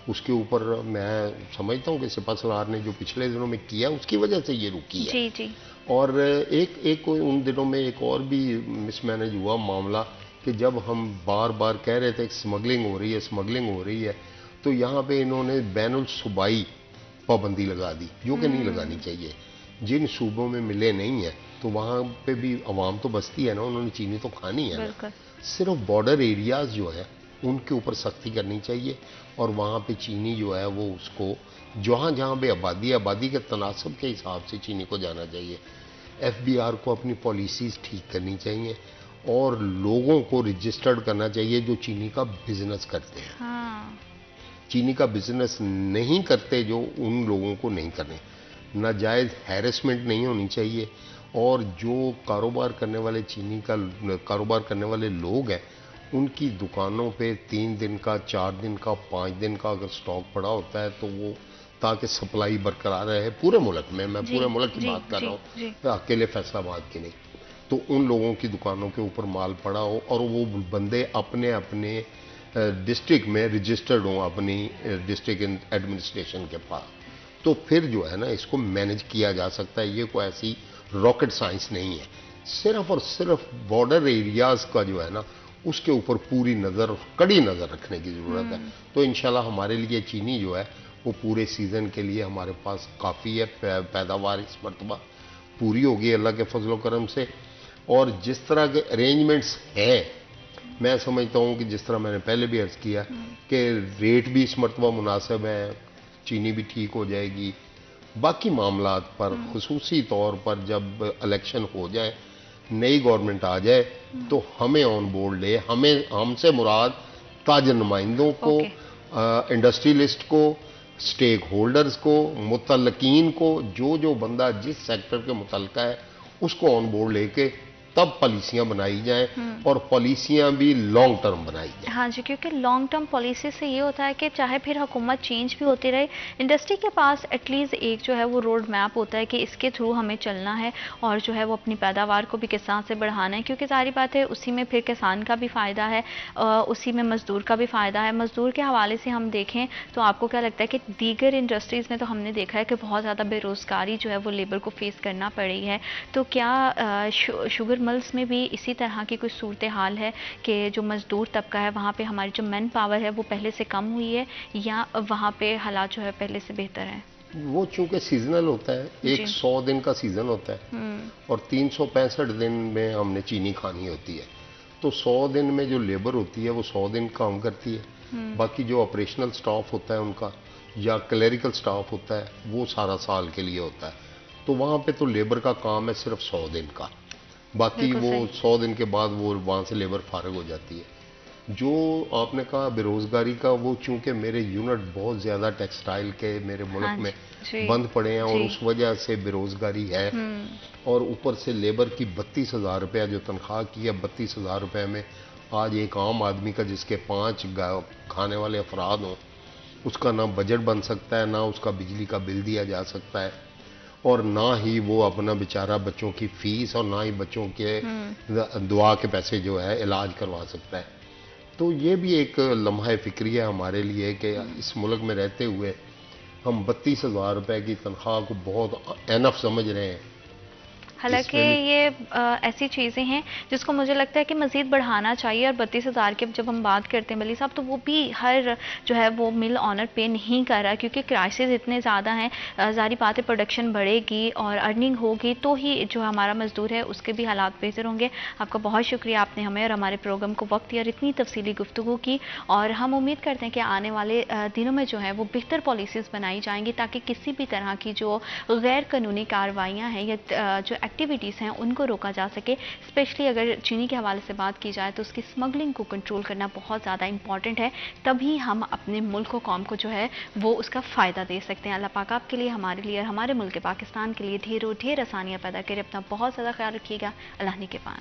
उसके ऊपर मैं समझता हूँ कि सिपह सलार ने जो पिछले दिनों में किया उसकी वजह से ये रुकी है। जी। और एक उन दिनों में एक और भी मिसमैनेज हुआ मामला कि जब हम बार बार कह रहे थे कि स्मगलिंग हो रही है, स्मगलिंग हो रही है, तो यहाँ पे इन्होंने बैनुल सूबाई पाबंदी लगा दी, जो कि नहीं लगानी चाहिए। जिन सूबों में मिले नहीं है तो वहाँ पे भी अवाम तो बसती है ना, उन्होंने चीनी तो खानी है ना। सिर्फ बॉर्डर एरियाज जो है उनके ऊपर सख्ती करनी चाहिए और वहाँ पे चीनी जो है वो उसको जहाँ जहाँ पे आबादी के तनासब के हिसाब से चीनी को जाना चाहिए। FBR को अपनी पॉलिसीज़ ठीक करनी चाहिए और लोगों को रजिस्टर्ड करना चाहिए जो चीनी का बिजनेस करते हैं। चीनी का बिजनेस नहीं करते जो, उन लोगों को नहीं करने। नाजायज़ हैरेसमेंट नहीं होनी चाहिए और जो कारोबार करने वाले चीनी का कारोबार करने वाले लोग हैं उनकी दुकानों पे 3 दिन का, 4 दिन का, 5 दिन का अगर स्टॉक पड़ा होता है तो वो, ताकि सप्लाई बरकरार रहे पूरे मुल्क में। मैं पूरे मुल्क की बात कर रहा हूँ, अकेले फैसलाबाद की नहीं। तो उन लोगों की दुकानों के ऊपर माल पड़ा हो और वो बंदे अपने अपने डिस्ट्रिक्ट में रजिस्टर्ड हों, अपनी डिस्ट्रिक्ट एडमिनिस्ट्रेशन के पास, तो फिर जो है ना इसको मैनेज किया जा सकता है। ये कोई ऐसी रॉकेट साइंस नहीं है। सिर्फ और सिर्फ बॉर्डर एरियाज़ का जो है ना उसके ऊपर पूरी नज़र, कड़ी नज़र रखने की ज़रूरत है। तो इंशाल्लाह हमारे लिए चीनी जो है वो पूरे सीज़न के लिए हमारे पास काफ़ी है। पैदावार इस मरतबा पूरी होगी अल्लाह के फजल करम से। और जिस तरह के अरेंजमेंट्स हैं, मैं समझता हूँ कि जिस तरह मैंने पहले भी अर्ज़ किया कि रेट भी इस मरतबा मुनासिब है, चीनी भी ठीक हो जाएगी। बाकी मामलात पर खुसूसी तौर पर जब इलेक्शन हो जाए, नई गवर्नमेंट आ जाए, तो हमें ऑन बोर्ड ले, हमसे मुराद ताज़ा नुमाइंदों को, इंडस्ट्रियलिस्ट को, स्टेक होल्डर्स को, मुतल्लकीन को, जो जो बंदा जिस सेक्टर के मुतल्लिका है उसको ऑन बोर्ड लेके तब पॉलिसियां बनाई जाएं और पॉलिसियां भी लॉन्ग टर्म बनाई जाएं। हाँ जी, क्योंकि लॉन्ग टर्म पॉलिसी से ये होता है कि चाहे फिर हुकूमत चेंज भी होती रहे, इंडस्ट्री के पास एटलीस्ट एक जो है वो रोड मैप होता है कि इसके थ्रू हमें चलना है और जो है वो अपनी पैदावार को भी किसान से बढ़ाना है। क्योंकि सारी बात है उसी में फिर किसान का भी फ़ायदा है, उसी में मज़दूर का भी फ़ायदा है। मज़दूर के हवाले से हम देखें तो आपको क्या लगता है कि दीगर इंडस्ट्रीज़ में तो हमने देखा है कि बहुत ज़्यादा बेरोज़गारी जो है वो लेबर को फेस करना पड़ी है, तो क्या शुगर मिल्स में भी इसी तरह की कोई सूरत हाल है कि जो मज़दूर तबका है वहाँ पे हमारी जो मैन पावर है वो पहले से कम हुई है या वहाँ पे हालात जो है पहले से बेहतर है? वो चूंकि सीजनल होता है, एक 100 दिन का सीजन होता है और 365 दिन में हमने चीनी खानी होती है, तो 100 दिन में जो लेबर होती है वो 100 दिन काम करती है। बाकी जो ऑपरेशनल स्टाफ होता है उनका या क्लरिकल स्टाफ होता है वो सारा साल के लिए होता है। तो वहाँ पे तो लेबर का काम है सिर्फ 100 दिन का, बाकी वो 100 दिन के बाद वो वहाँ से लेबर फारग हो जाती है। जो आपने कहा बेरोजगारी का, वो चूंकि मेरे यूनिट बहुत ज़्यादा टेक्सटाइल के मेरे मुल्क में बंद पड़े हैं और उस वजह से बेरोजगारी है, और ऊपर से लेबर की 32,000 रुपया जो तनख्वाह की है, 32,000 रुपये में आज एक आम आदमी का जिसके 5 खाने वाले अफराद हों उसका ना बजट बन सकता है, ना उसका बिजली का बिल दिया जा सकता है, और ना ही वो अपना बेचारा बच्चों की फीस और ना ही बच्चों के दुआ के पैसे जो है इलाज करवा सकता है। तो ये भी एक लम्हा फ़िक्री है हमारे लिए कि इस मुल्क में रहते हुए हम 32,000 रुपये की तनख्वाह को बहुत एनफ समझ रहे हैं। हालांकि ये ऐसी चीज़ें हैं जिसको मुझे लगता है कि मज़ीद बढ़ाना चाहिए, और 32,000 की जब हम बात करते हैं वली साहब, तो वो भी हर जो है वो मिल ऑनर पे नहीं कर रहा, क्योंकि क्राइसिस इतने ज़्यादा हैं। ज़ाहिर बात है प्रोडक्शन बढ़ेगी और अर्निंग होगी तो ही जो हमारा मजदूर है उसके भी हालात बेहतर होंगे। आपका बहुत शुक्रिया, आपने हमें और हमारे प्रोग्राम को वक्त दिया और इतनी तफसीली गुफ्तगू की, और हम उम्मीद करते हैं कि आने वाले दिनों में जो है वो बेहतर पॉलिसीज़ बनाई जाएंगी ताकि किसी भी तरह की जो गैर कानूनी कार्रवाइयाँ हैं या जो एक्टिविटीज़ हैं उनको रोका जा सके। स्पेशली अगर चीनी के हवाले से बात की जाए तो उसकी स्मगलिंग को कंट्रोल करना बहुत ज़्यादा इंपॉर्टेंट है, तभी हम अपने मुल्क को, कौम को जो है वो उसका फ़ायदा दे सकते हैं। अल्लाह पाक आपके लिए, हमारे लिए और हमारे मुल्क पाकिस्तान के लिए ढेरों ढेर आसानियाँ पैदा करे। अपना बहुत ज़्यादा ख्याल रखिएगा। अल्लाह निगहबान।